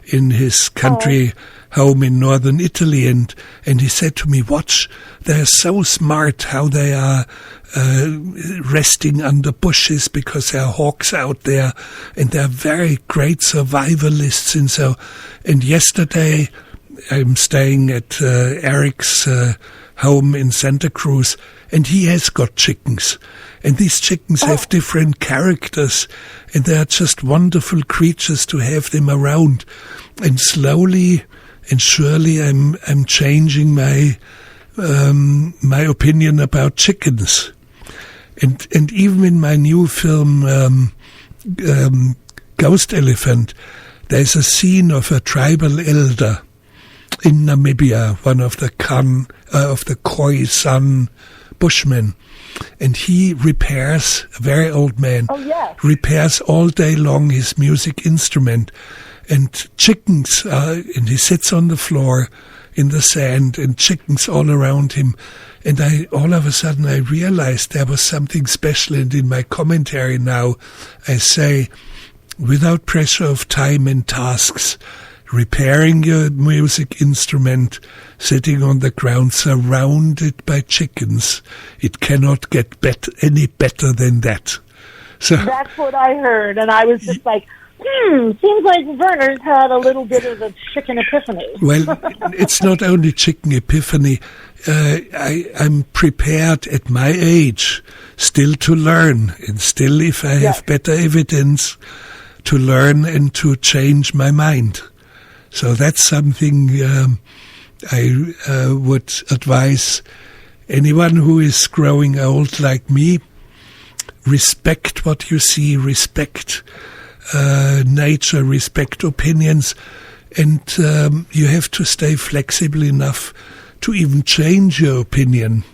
in his country home in northern Italy, and he said to me, watch, they're so smart how they are resting under bushes because there are hawks out there, and they're very great survivalists. And yesterday I'm staying at Erik's home in Santa Cruz, and he has got chickens. And these chickens have different characters, and they are just wonderful creatures to have them around. And slowly and surely I'm changing my opinion about chickens. And even in my new film Ghost Elephant, there's a scene of a tribal elder in Namibia, one of the Khoi-San Bushmen. And he repairs, a very old man, repairs all day long his music instrument. And chickens, and he sits on the floor in the sand, and chickens all around him. And all of a sudden I realized there was something special. And in my commentary now, I say, without pressure of time and tasks, repairing your music instrument, sitting on the ground, surrounded by chickens, it cannot get any better than that. So that's what I heard, and I was just like, seems like Werner's had a little bit of a chicken epiphany. Well, it's not only chicken epiphany. I'm prepared at my age still to learn, and still, if I have better evidence, to learn and to change my mind. So that's something I would advise anyone who is growing old like me. Respect what you see, respect nature, respect opinions, and you have to stay flexible enough to even change your opinion.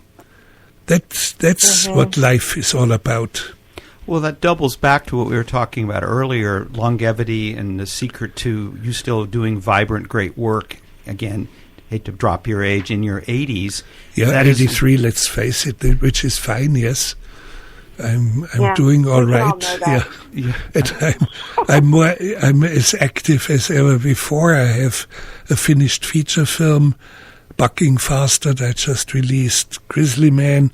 That's what life is all about. Well, that doubles back to what we were talking about earlier, longevity and the secret to you still doing vibrant, great work. Again, hate to drop your age, in your 80s. Yeah, That 83, let's face it, which is fine, yes. I'm doing all we can all right. know that. Yeah. And I'm as active as ever before. I have a finished feature film, Bucking Faster, that I just released, Grizzly Man.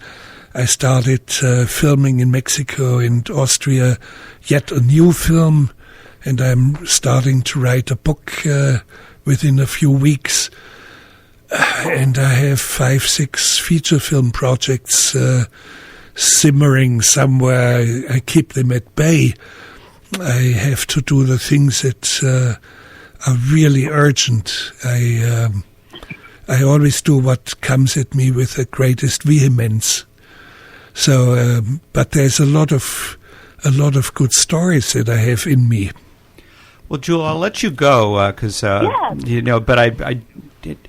I started filming in Mexico and Austria, yet a new film, and I'm starting to write a book within a few weeks. And I have 5-6 feature film projects simmering somewhere. I keep them at bay. I have to do the things that are really urgent. I always do what comes at me with the greatest vehemence. So, but there's a lot of good stories that I have in me. Well, Jewel, I'll let you go because but I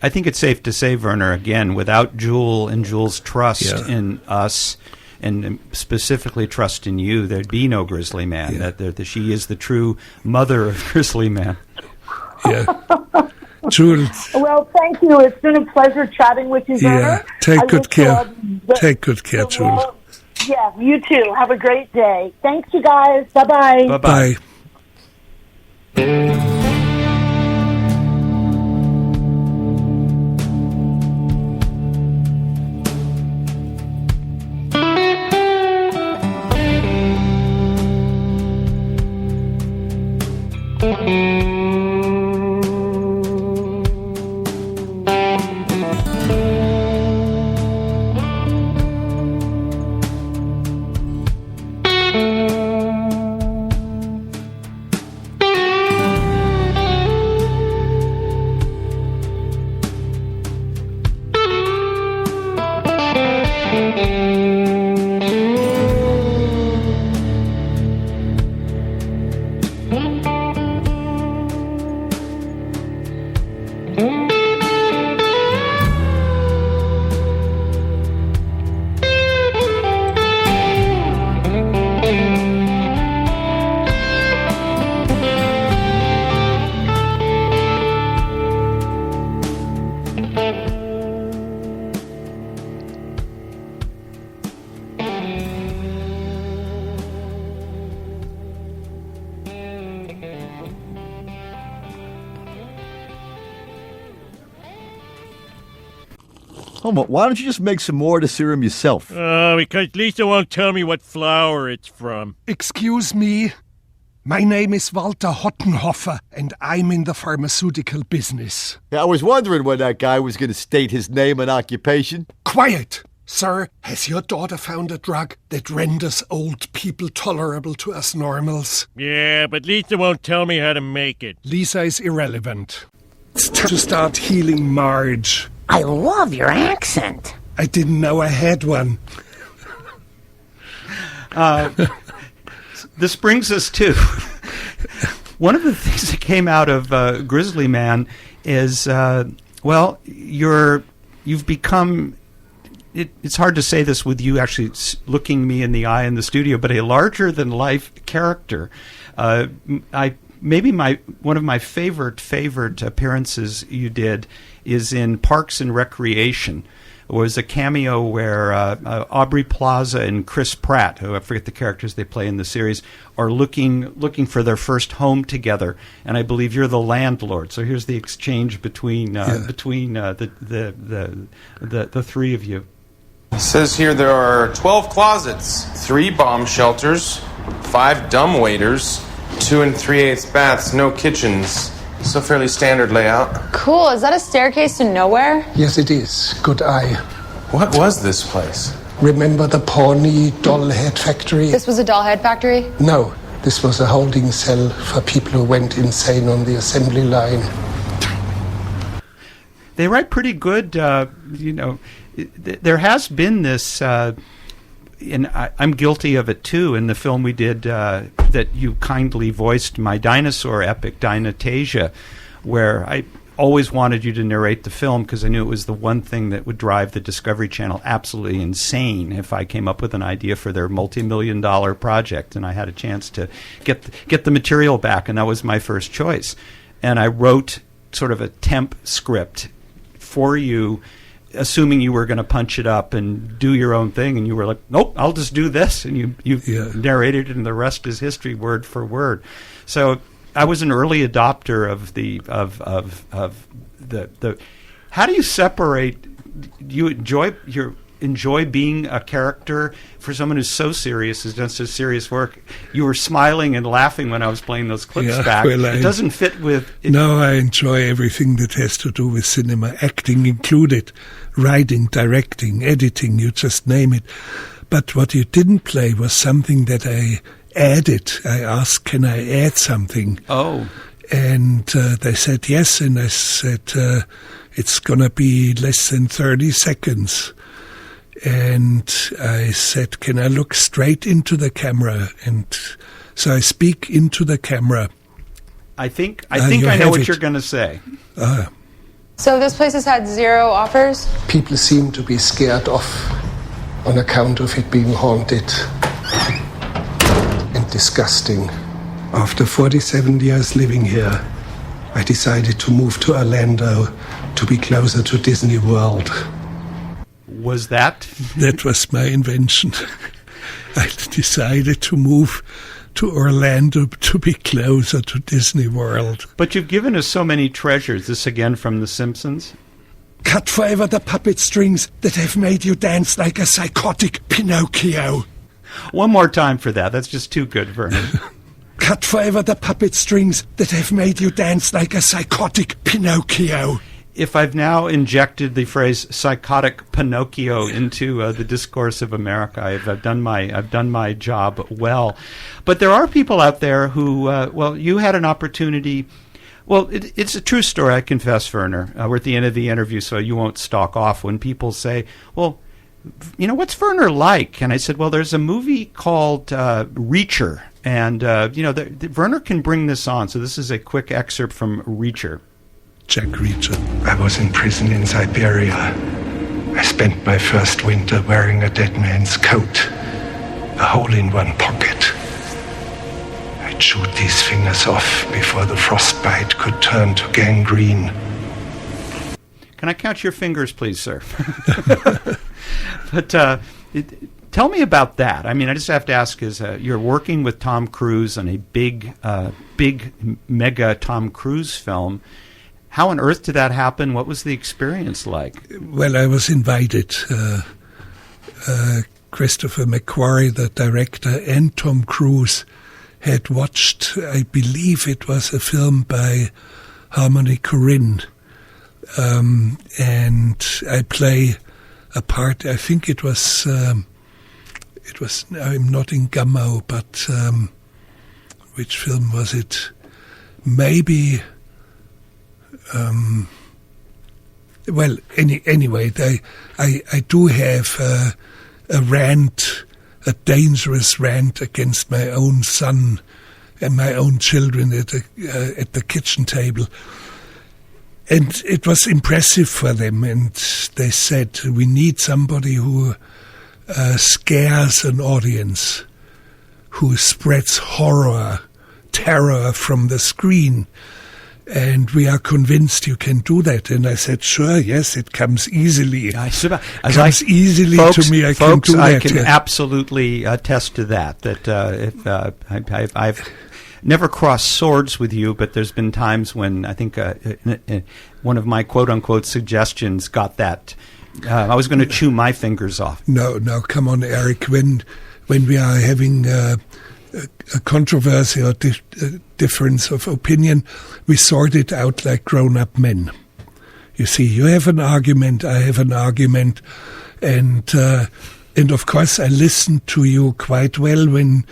think it's safe to say, Werner, again, without Jewel and Jewel's trust in us, and specifically trust in you, there'd be no Grizzly Man. Yeah. That she is the true mother of Grizzly Man. Yeah, Jewel. Well, thank you. It's been a pleasure chatting with you, Werner. Yeah, take good care. Take good care, Jewel. Yeah, you too. Have a great day. Thanks, you guys. Bye-bye. Bye-bye. Bye. Why don't you just make some more of the serum yourself? Because Lisa won't tell me what flower it's from. Excuse me. My name is Walter Hottenhofer, and I'm in the pharmaceutical business. Yeah, I was wondering when that guy was going to state his name and occupation. Quiet! Sir, has your daughter found a drug that renders old people tolerable to us normals? Yeah, but Lisa won't tell me how to make it. Lisa is irrelevant. It's time to start healing Marge. I love your accent. I didn't know I had one. This brings us to one of the things that came out of Grizzly Man is, you've become, it's hard to say this with you actually looking me in the eye in the studio, but a larger-than-life character. Maybe one of my favorite appearances you did is in Parks and Recreation. It was a cameo where Aubrey Plaza and Chris Pratt, who I forget the characters they play in the series, are looking for their first home together, and I believe you're the landlord. So here's the exchange between the three of you. It says here there are 12 closets, 3 bomb shelters, 5 dumbwaiters, 2 3/8 baths, no kitchens. So fairly standard layout. Cool. Is that a staircase to nowhere? Yes, it is. Good eye. What was this place? Remember the Pawnee doll head factory? This was a doll head factory? No, this was a holding cell for people who went insane on the assembly line. They write pretty good, there has been this, and I'm guilty of it too, in the film we did that you kindly voiced, my dinosaur epic, Dinotasia, where I always wanted you to narrate the film because I knew it was the one thing that would drive the Discovery Channel absolutely insane if I came up with an idea for their multi-million-dollar project and I had a chance to get the material back, and that was my first choice. And I wrote sort of a temp script for you, assuming you were going to punch it up and do your own thing, and you were like, nope, I'll just do this, and you narrated it, and the rest is history, word for word. So I was an early adopter of the how do you separate? Do you enjoy being a character for someone who's so serious, has done so serious work? You were smiling and laughing when I was playing those clips back. Well, it doesn't fit with... No, I enjoy everything that has to do with cinema, acting included, writing, directing, editing, you just name it. But what you didn't play was something that I added. I asked, can I add something? Oh. And they said yes, and I said, it's going to be less than 30 seconds. And I said, can I look straight into the camera? And so I speak into the camera. I think I know what you're going to say. So this place has had 0 offers? People seem to be scared off on account of it being haunted and disgusting. After 47 years living here, I decided to move to Orlando to be closer to Disney World. Was that? That was my invention. I decided to move to Orlando to be closer to Disney World. But you've given us so many treasures. This again from The Simpsons? Cut forever the puppet strings that have made you dance like a psychotic Pinocchio. One more time for that. That's just too good, Vernon. Cut forever the puppet strings that have made you dance like a psychotic Pinocchio. If I've now injected the phrase "psychotic Pinocchio" into the discourse of America, I've done my job well. But there are people out there who, you had an opportunity. Well, it's a true story, I confess, Werner. We're at the end of the interview, so you won't stalk off when people say, "Well, what's Werner like?" And I said, "Well, there's a movie called Reacher, and Werner can bring this on." So this is a quick excerpt from Reacher. Jack Reacher. I was in prison in Siberia. I spent my first winter wearing a dead man's coat, a hole in one pocket. I'd shoot these fingers off before the frostbite could turn to gangrene. Can I count your fingers, please, sir? But tell me about that. I mean, I just have to ask, you're working with Tom Cruise on a big mega Tom Cruise film. How on earth did that happen? What was the experience like? Well, I was invited. Christopher McQuarrie, the director, and Tom Cruise had watched, I believe it was a film by Harmony Korine. And I play a part, I think it was I'm not in Gamow, but which film was it? Maybe... anyway, I do have a rant, a dangerous rant against my own son and my own children at the kitchen table. And it was impressive for them, and they said, we need somebody who scares an audience, who spreads horror, terror from the screen. And we are convinced you can do that. And I said, sure, yes, it comes easily. Easily folks, to me. I can do that. I can absolutely attest to that. I've never crossed swords with you, but there's been times when I think one of my quote-unquote suggestions got that. I was going to chew my fingers off. No, come on, Eric. When we are having... a controversy or difference of opinion, we sort it out like grown-up men. You see, you have an argument, I have an argument, and of course I listened to you quite well when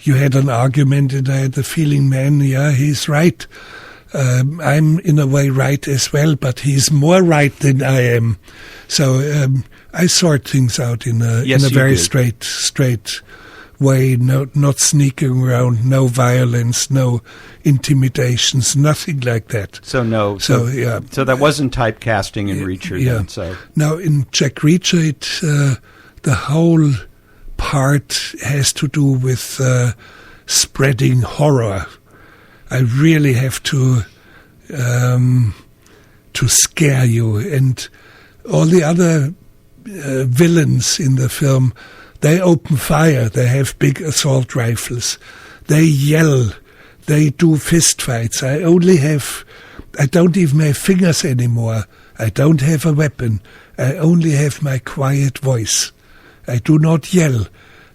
you had an argument, and I had the feeling, man, yeah, he's right. I'm in a way right as well, but he's more right than I am. So I sort things out in a very straight way, not sneaking around, no violence, no intimidations, nothing like that. So that wasn't typecasting in Reacher. Yeah. Then, so now in Jack Reacher, the whole part has to do with spreading horror. I really have to to scare you. And all the other villains in the film, they open fire. They have big assault rifles. They yell. They do fist fights. I don't even have fingers anymore. I don't have a weapon. I only have my quiet voice. I do not yell.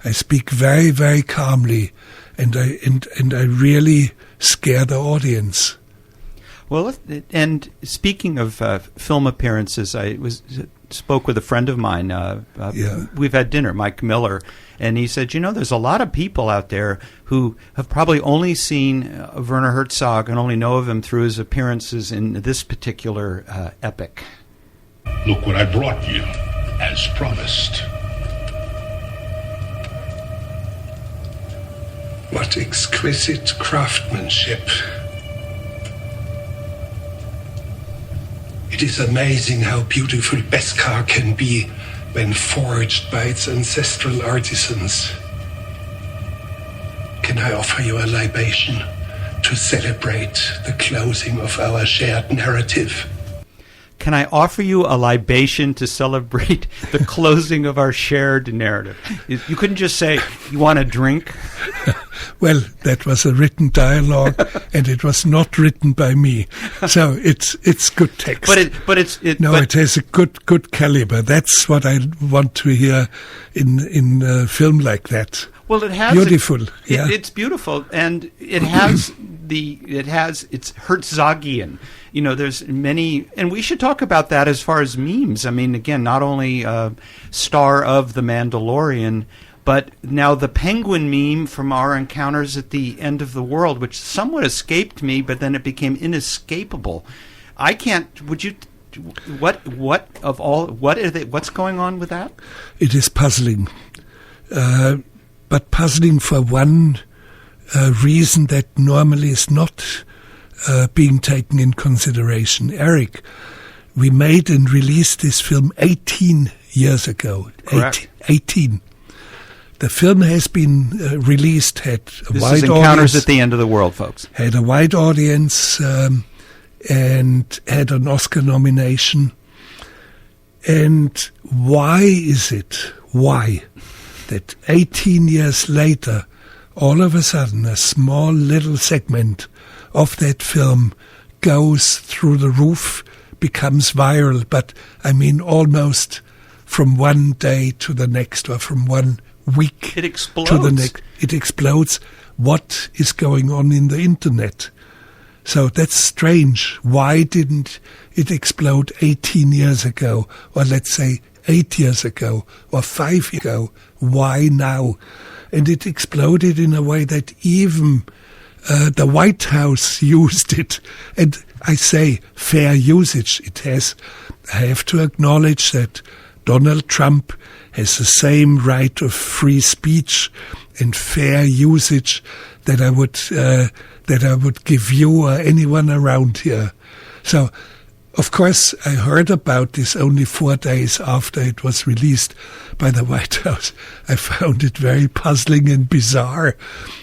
I speak very, very calmly, and I really scare the audience. Well, and speaking of film appearances, I spoke with a friend of mine. We've had dinner, Mike Miller, and he said, there's a lot of people out there who have probably only seen Werner Herzog and only know of him through his appearances in this particular epic. Look what I brought you, as promised. What exquisite craftsmanship. It is amazing how beautiful Beskar can be when forged by its ancestral artisans. Can I offer you a libation to celebrate the closing of our shared narrative? Can I offer you a libation to celebrate the closing of our shared narrative? You couldn't just say, you want a drink? Well, that was a written dialogue, and it was not written by me. So it's good text. It has a good caliber. That's what I want to hear in a film like that. Well, it has beautiful. It's beautiful, and it's Herzogian. There's many, and we should talk about that as far as memes. I mean, again, not only star of The Mandalorian, but now the penguin meme from our encounters at the end of the world, which somewhat escaped me, but then it became inescapable. I can't. Would you? What's going on with that? It is puzzling, but puzzling for one reason that normally is not being taken in consideration. Eric, we made and released this film 18 years ago. Correct. 18. The film has been released, had a this wide is audience. Encounters at the End of the World, folks. Had a wide audience and had an Oscar nomination. And why is it that 18 years later, all of a sudden, a small little segment of that film goes through the roof, becomes viral, but I mean almost from one day to the next, or from one week it explodes. To the next. It explodes. What is going on in the internet? So that's strange. Why didn't it explode 18 years ago, or let's say 8 years ago, or 5 years ago? Why now? And it exploded in a way that even the White House used it. And I say fair usage. It has. I have to acknowledge that Donald Trump has the same right of free speech and fair usage that I would give you or anyone around here. So, of course, I heard about this only 4 days after it was released by the White House. I found it very puzzling and bizarre.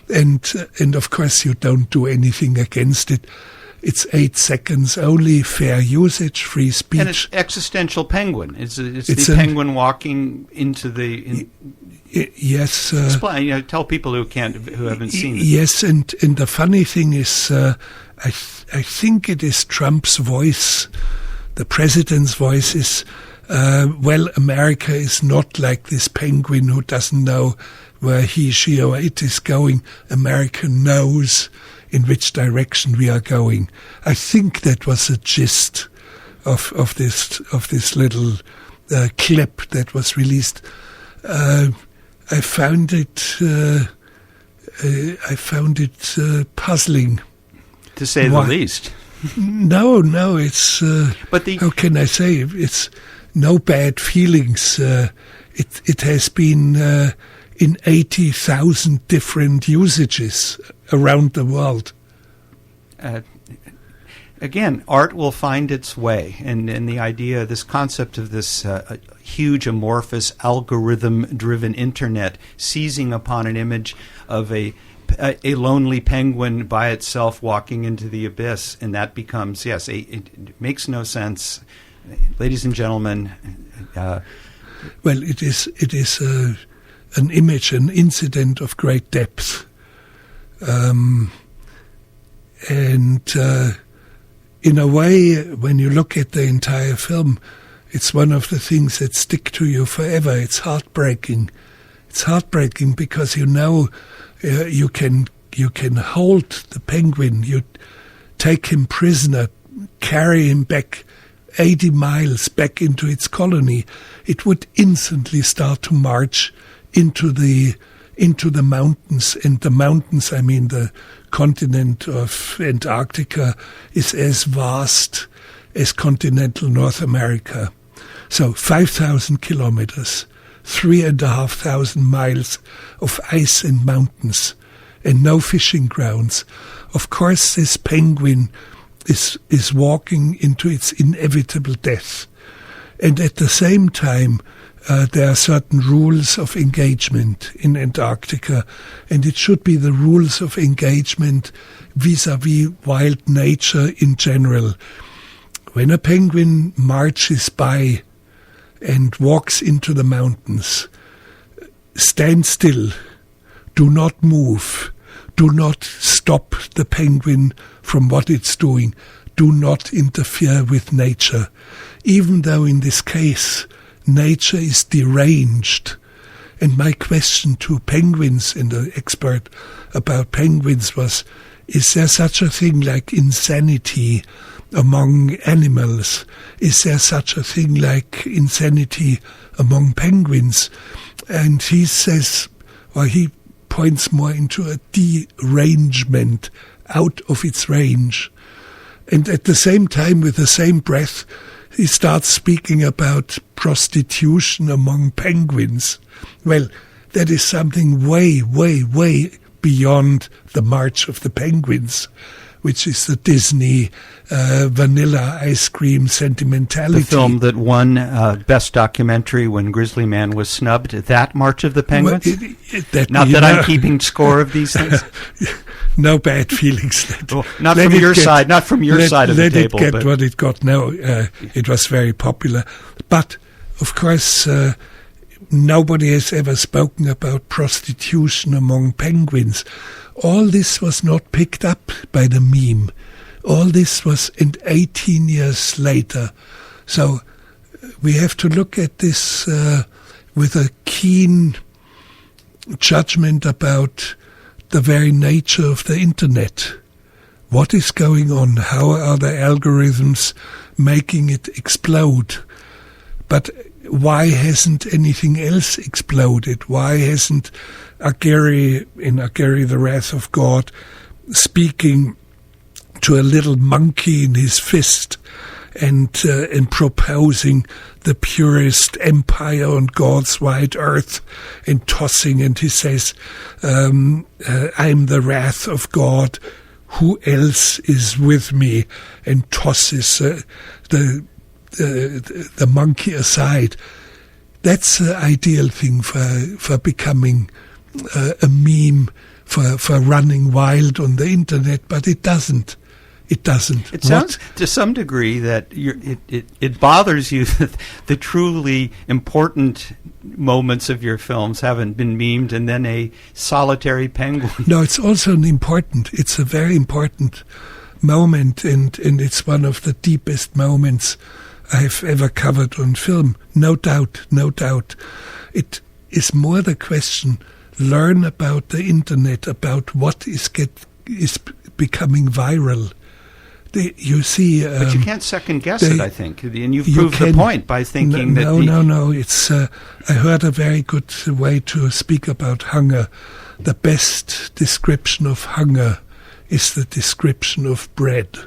And of course, you don't do anything against it. It's 8 seconds only, fair usage, free speech. And it's existential penguin. It's the penguin walking into the... yes. Explain. Tell people who haven't seen it. Yes, and the funny thing is, I think it is Trump's voice. The president's voice is, America is not like this penguin who doesn't know where he, she, or it is going. America knows in which direction we are going. I think that was the gist of this little clip that was released. I found it puzzling, to say the least. No, it's. How can I say? It's no bad feelings. It has been in 80,000 different usages around the world. Again, art will find its way, and the idea, this concept of this huge amorphous algorithm-driven internet seizing upon an image of a a lonely penguin by itself walking into the abyss, and that becomes, yes, it makes no sense. Ladies and gentlemen. Well, it is an image, an incident of great depth. And in a way, when you look at the entire film, it's one of the things that stick to you forever. It's heartbreaking. It's heartbreaking because you know you can hold the penguin, you take him prisoner, carry him back 80 miles back into its colony. It would instantly start to march into the mountains, and the mountains, I mean the continent of Antarctica, is as vast as continental North America. So 5,000 kilometers, 3,500 miles of ice and mountains, and no fishing grounds. Of course, this penguin is walking into its inevitable death. And at the same time, there are certain rules of engagement in Antarctica, and it should be the rules of engagement vis-à-vis wild nature in general. When a penguin marches by and walks into the mountains, stand still, do not move, do not stop the penguin from what it's doing, do not interfere with nature. Even though in this case nature is deranged. And my question to penguins and the expert about penguins was, is there such a thing like insanity among animals? Is there such a thing like insanity among penguins? And he says, or he points more into a derangement, out of its range. And at the same time, with the same breath, he starts speaking about prostitution among penguins. Well, that is something way, way, way beyond the March of the Penguins, which is the Disney vanilla ice cream sentimentality. The film that won Best Documentary when Grizzly Man was snubbed. That March of the Penguins? Not that I'm keeping score of these things. No bad feelings. Not from your side of the table. Let it get what it got. No, it was very popular. But, of course, nobody has ever spoken about prostitution among penguins. All this was not picked up by the meme. All this was in 18 years later. So we have to look at this with a keen judgment about the very nature of the internet. What is going on? How are the algorithms making it explode? But why hasn't anything else exploded? Why hasn't Ageri, in Ageri, the Wrath of God, speaking to a little monkey in his fist and proposing the purest empire on God's wide earth and tossing, and he says, I'm the wrath of God, who else is with me, and tosses the monkey aside. That's the ideal thing for becoming a meme, for running wild on the internet, but it doesn't. It doesn't. It sounds to some degree that it bothers you that the truly important moments of your films haven't been memed, and then a solitary penguin. No, it's also it's a very important moment, and it's one of the deepest moments I've ever covered on film. No doubt, no doubt. It is more the question, learn about the internet, about what is becoming viral. You see, but you can't second guess it. I think, and you've proved the point by thinking that. No. It's. I heard a very good way to speak about hunger. The best description of hunger is the description of bread,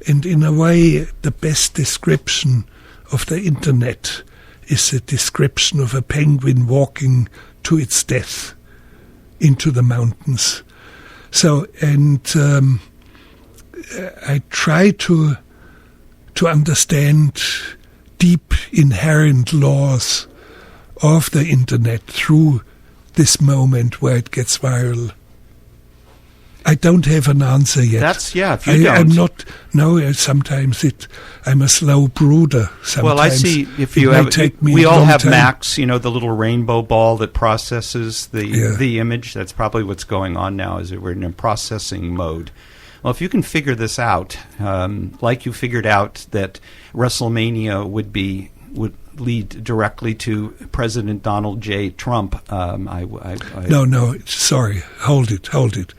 and in a way, the best description of the internet is the description of a penguin walking to its death into the mountains. So, and I try to understand deep inherent laws of the internet through this moment where it gets viral. I don't have an answer yet. If you don't. I'm not. No, sometimes I'm a slow brooder. Sometimes. Well, I see. If you have, we all have Macs. The little rainbow ball that processes the image. That's probably what's going on now. Is that we're in a processing mode. Well, if you can figure this out, like you figured out that WrestleMania would lead directly to President Donald J. Trump. No, sorry. Hold it.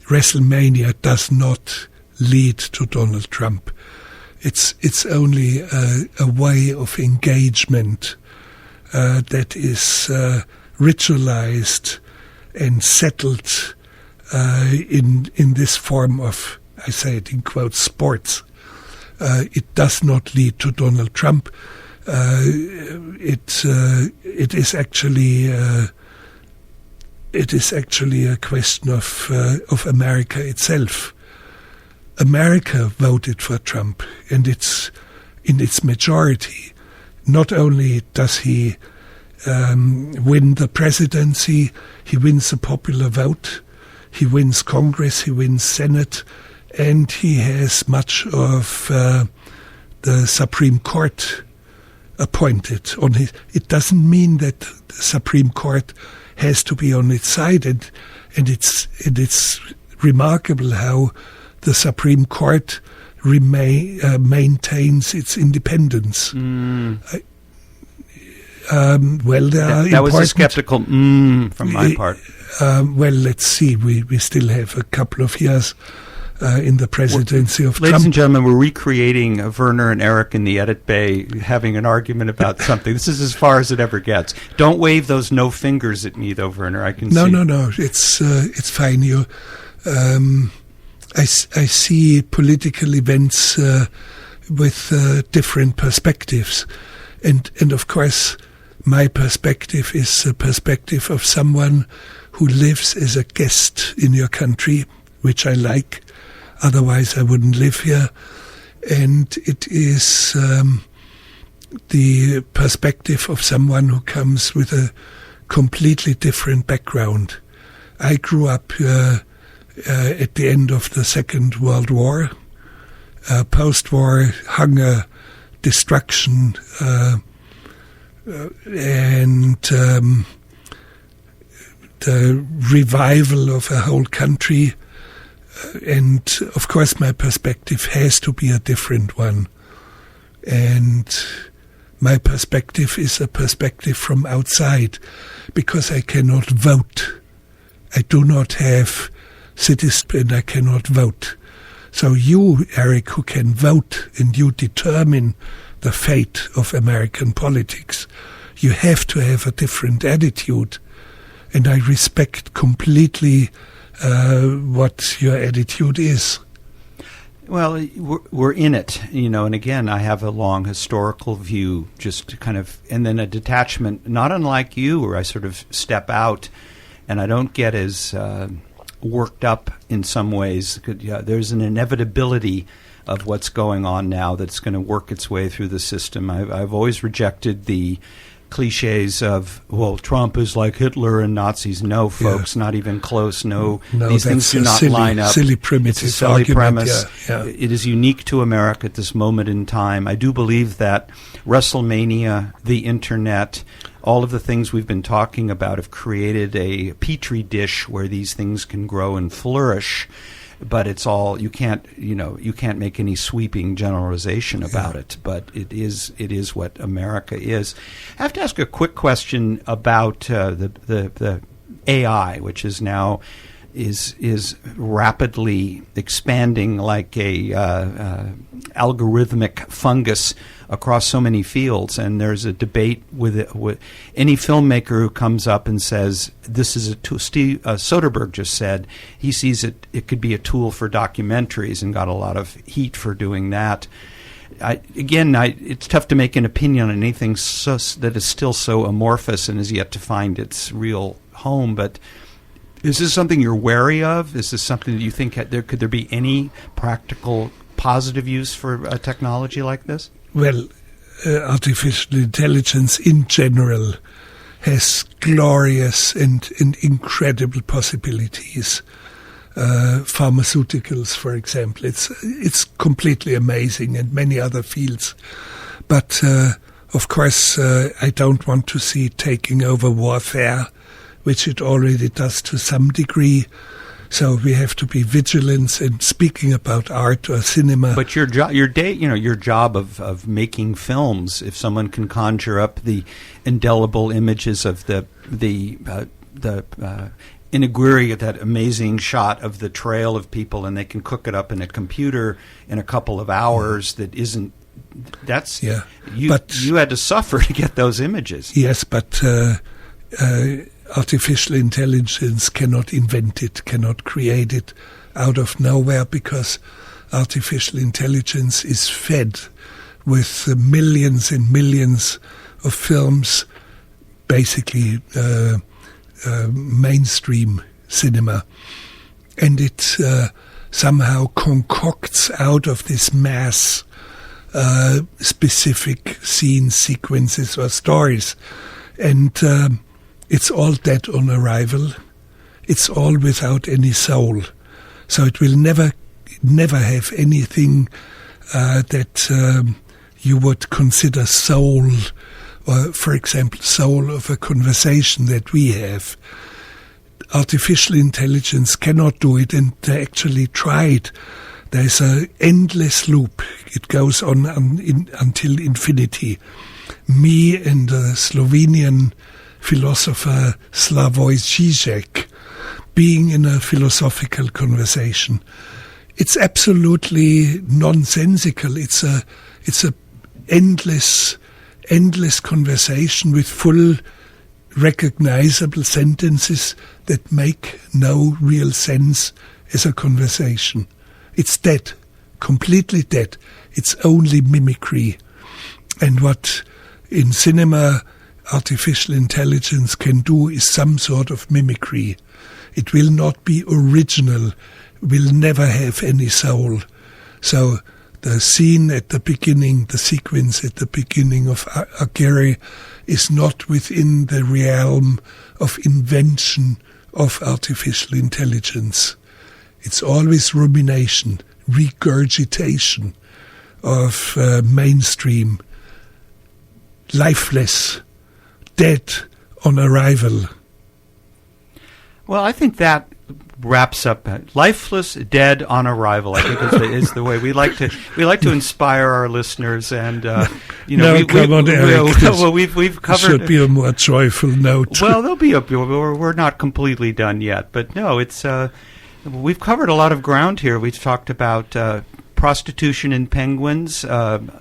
WrestleMania does not lead to Donald Trump. It's only a way of engagement that is ritualized and settled in this form of, I say it in quotes, sports. It does not lead to Donald Trump. It is actually a question of America itself. America voted for Trump, and it's in its majority. Not only does he win the presidency, he wins the popular vote, he wins Congress, he wins Senate, and he has much of the Supreme Court appointed on his. It doesn't mean that the Supreme Court has to be on its side, and it's remarkable how the Supreme Court maintains its independence. Well, that was a skeptical from my part. Well, let's see. We still have a couple of years in the presidency of Trump. Ladies and gentlemen, we're recreating Werner and Erik in the edit bay having an argument about something. This is as far as it ever gets. Don't wave those no fingers at me, though, Werner. I can see. No. It's fine. I see political events with different perspectives, and of course, my perspective is the perspective of someone who lives as a guest in your country, which I like. Otherwise, I wouldn't live here. And it is the perspective of someone who comes with a completely different background. I grew up at the end of the Second World War, post-war hunger, destruction, and the revival of a whole country. And of course my perspective has to be a different one. And my perspective is a perspective from outside, because I cannot vote. I do not have citizenship and I cannot vote. So you, Erik, who can vote and you determine the fate of American politics, you have to have a different attitude. And I respect completely what your attitude is. Well, we're in it, and again, I have a long historical view, just kind of, and then a detachment, not unlike you, where I sort of step out and I don't get as worked up in some ways. There's an inevitability of what's going on now that's going to work its way through the system. I've always rejected the cliches of, well, Trump is like Hitler and Nazis. No, folks, not even close. No, these things do not line up. Silly primitive it's a silly argument, premise. Yeah. It is unique to America at this moment in time. I do believe that WrestleMania, the internet, all of the things we've been talking about have created a petri dish where these things can grow and flourish. But it's all, you can't make any sweeping generalization about it. But it is what America is. I have to ask a quick question about the AI, which is now is rapidly expanding like a algorithmic fungus across so many fields. And there's a debate with any filmmaker who comes up and says this is a tool. Steve Soderbergh just said he sees it could be a tool for documentaries, and got a lot of heat for doing that. It's tough to make an opinion on anything that is still so amorphous and is yet to find its real home. But is this something you're wary of? Is this something that you think could there be any practical positive use for a technology like this? Well, artificial intelligence in general has glorious and incredible possibilities. pharmaceuticals, for example. It's completely amazing, and many other fields. But of course, I don't want to see it taking over warfare, which it already does to some degree. So we have to be vigilant in speaking about art or cinema. But your job of making films, if someone can conjure up the indelible images of the iniguiri, that amazing shot of the trail of people, and they can cook it up in a computer in a couple of hours, you had to suffer to get those images. Yes, but artificial intelligence cannot invent it, cannot create it out of nowhere, because artificial intelligence is fed with millions and millions of films, basically mainstream cinema. And it somehow concocts out of this mass specific scenes, sequences or stories. And it's all dead on arrival. It's all without any soul. So it will never have anything that you would consider soul, or, for example, soul of a conversation that we have. Artificial intelligence cannot do it, and they actually tried. There's an endless loop. It goes on until infinity. Me and the Slovenian philosopher Slavoj Žižek being in a philosophical conversation. It's absolutely nonsensical. It's a endless conversation with full recognizable sentences that make no real sense as a conversation. It's dead, completely dead. It's only mimicry. And what in cinema artificial intelligence can do is some sort of mimicry. It will not be original, will never have any soul. So the scene at the beginning, the sequence at the beginning of Aguirre is not within the realm of invention of artificial intelligence. It's always rumination, regurgitation of mainstream, lifeless, dead on arrival. Well, I think that wraps up lifeless, dead on arrival. I think is the way we like to inspire our listeners, and we've covered. Should be a more joyful note. Well, we're not completely done yet, but no, it's we've covered a lot of ground here. We've talked about prostitution in penguins,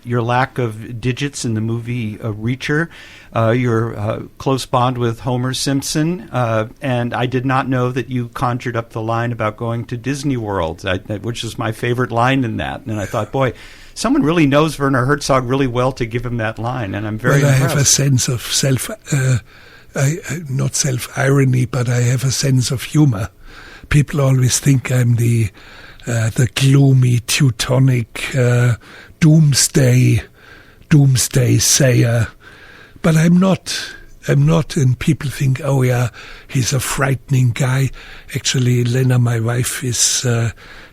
your lack of digits in the movie Reacher, your close bond with Homer Simpson, and I did not know that you conjured up the line about going to Disney World, which is my favorite line in that. And I thought, boy, someone really knows Werner Herzog really well to give him that line, and I'm very impressed. I have a sense of not self-irony, but I have a sense of humor. People always think I'm the gloomy, Teutonic, doomsday sayer. But I'm not, and people think, oh yeah, he's a frightening guy. Actually, Lena, my wife, is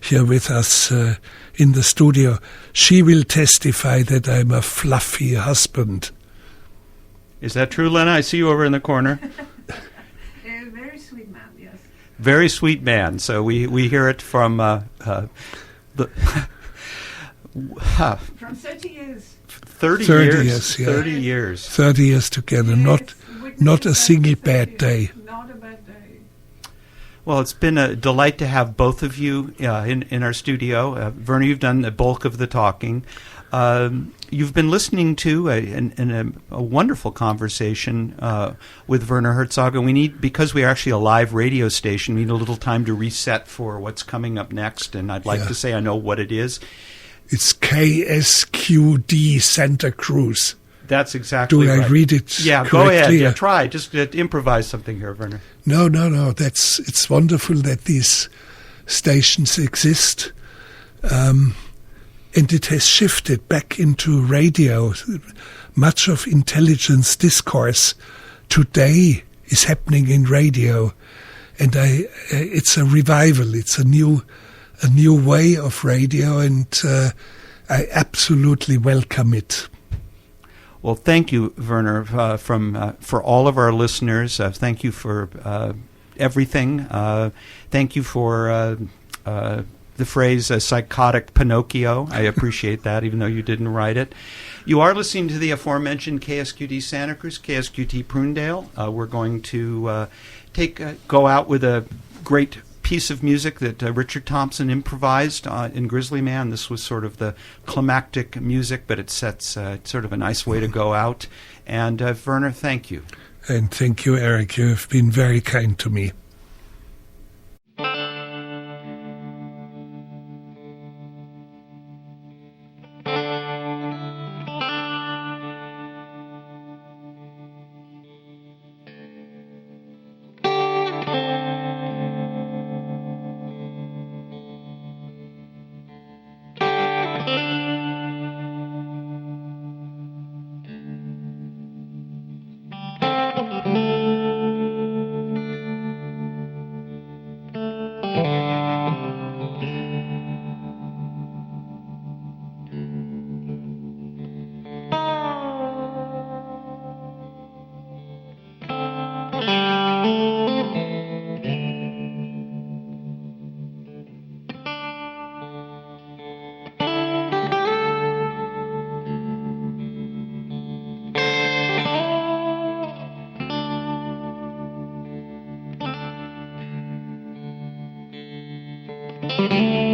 here with us in the studio. She will testify that I'm a fluffy husband. Is that true, Lena? I see you over in the corner. Very sweet man, yes. Very sweet man. So we hear it from from 30 years. 30 years. Yeah. 30 years. 30 years together. Yes, not a single bad day. Not a bad day. Well, it's been a delight to have both of you in our studio. Werner, you've done the bulk of the talking. You've been listening to a wonderful conversation with Werner Herzog, and because we are actually a live radio station, we need a little time to reset for what's coming up next, and I'd like to say I know what it is. It's KSQD Santa Cruz. That's exactly right. Do I read it correctly? Go ahead. Yeah, try. Just improvise something here, Werner. No. It's wonderful that these stations exist. And it has shifted back into radio. Much of intelligence discourse today is happening in radio. and it's a revival. It's a new way of radio, and I absolutely welcome it. Well, thank you, Werner, for all of our listeners. Thank you for everything. Thank you for the phrase psychotic Pinocchio. I appreciate that, even though you didn't write it. You are listening to the aforementioned KSQD Santa Cruz, KSQT Prunedale. We're going to go out with a great piece of music that Richard Thompson improvised in Grizzly Man. This was sort of the climactic music, but it sets sort of a nice way to go out. And Werner, thank you. And thank you, Erik. You have been very kind to me. Thank you.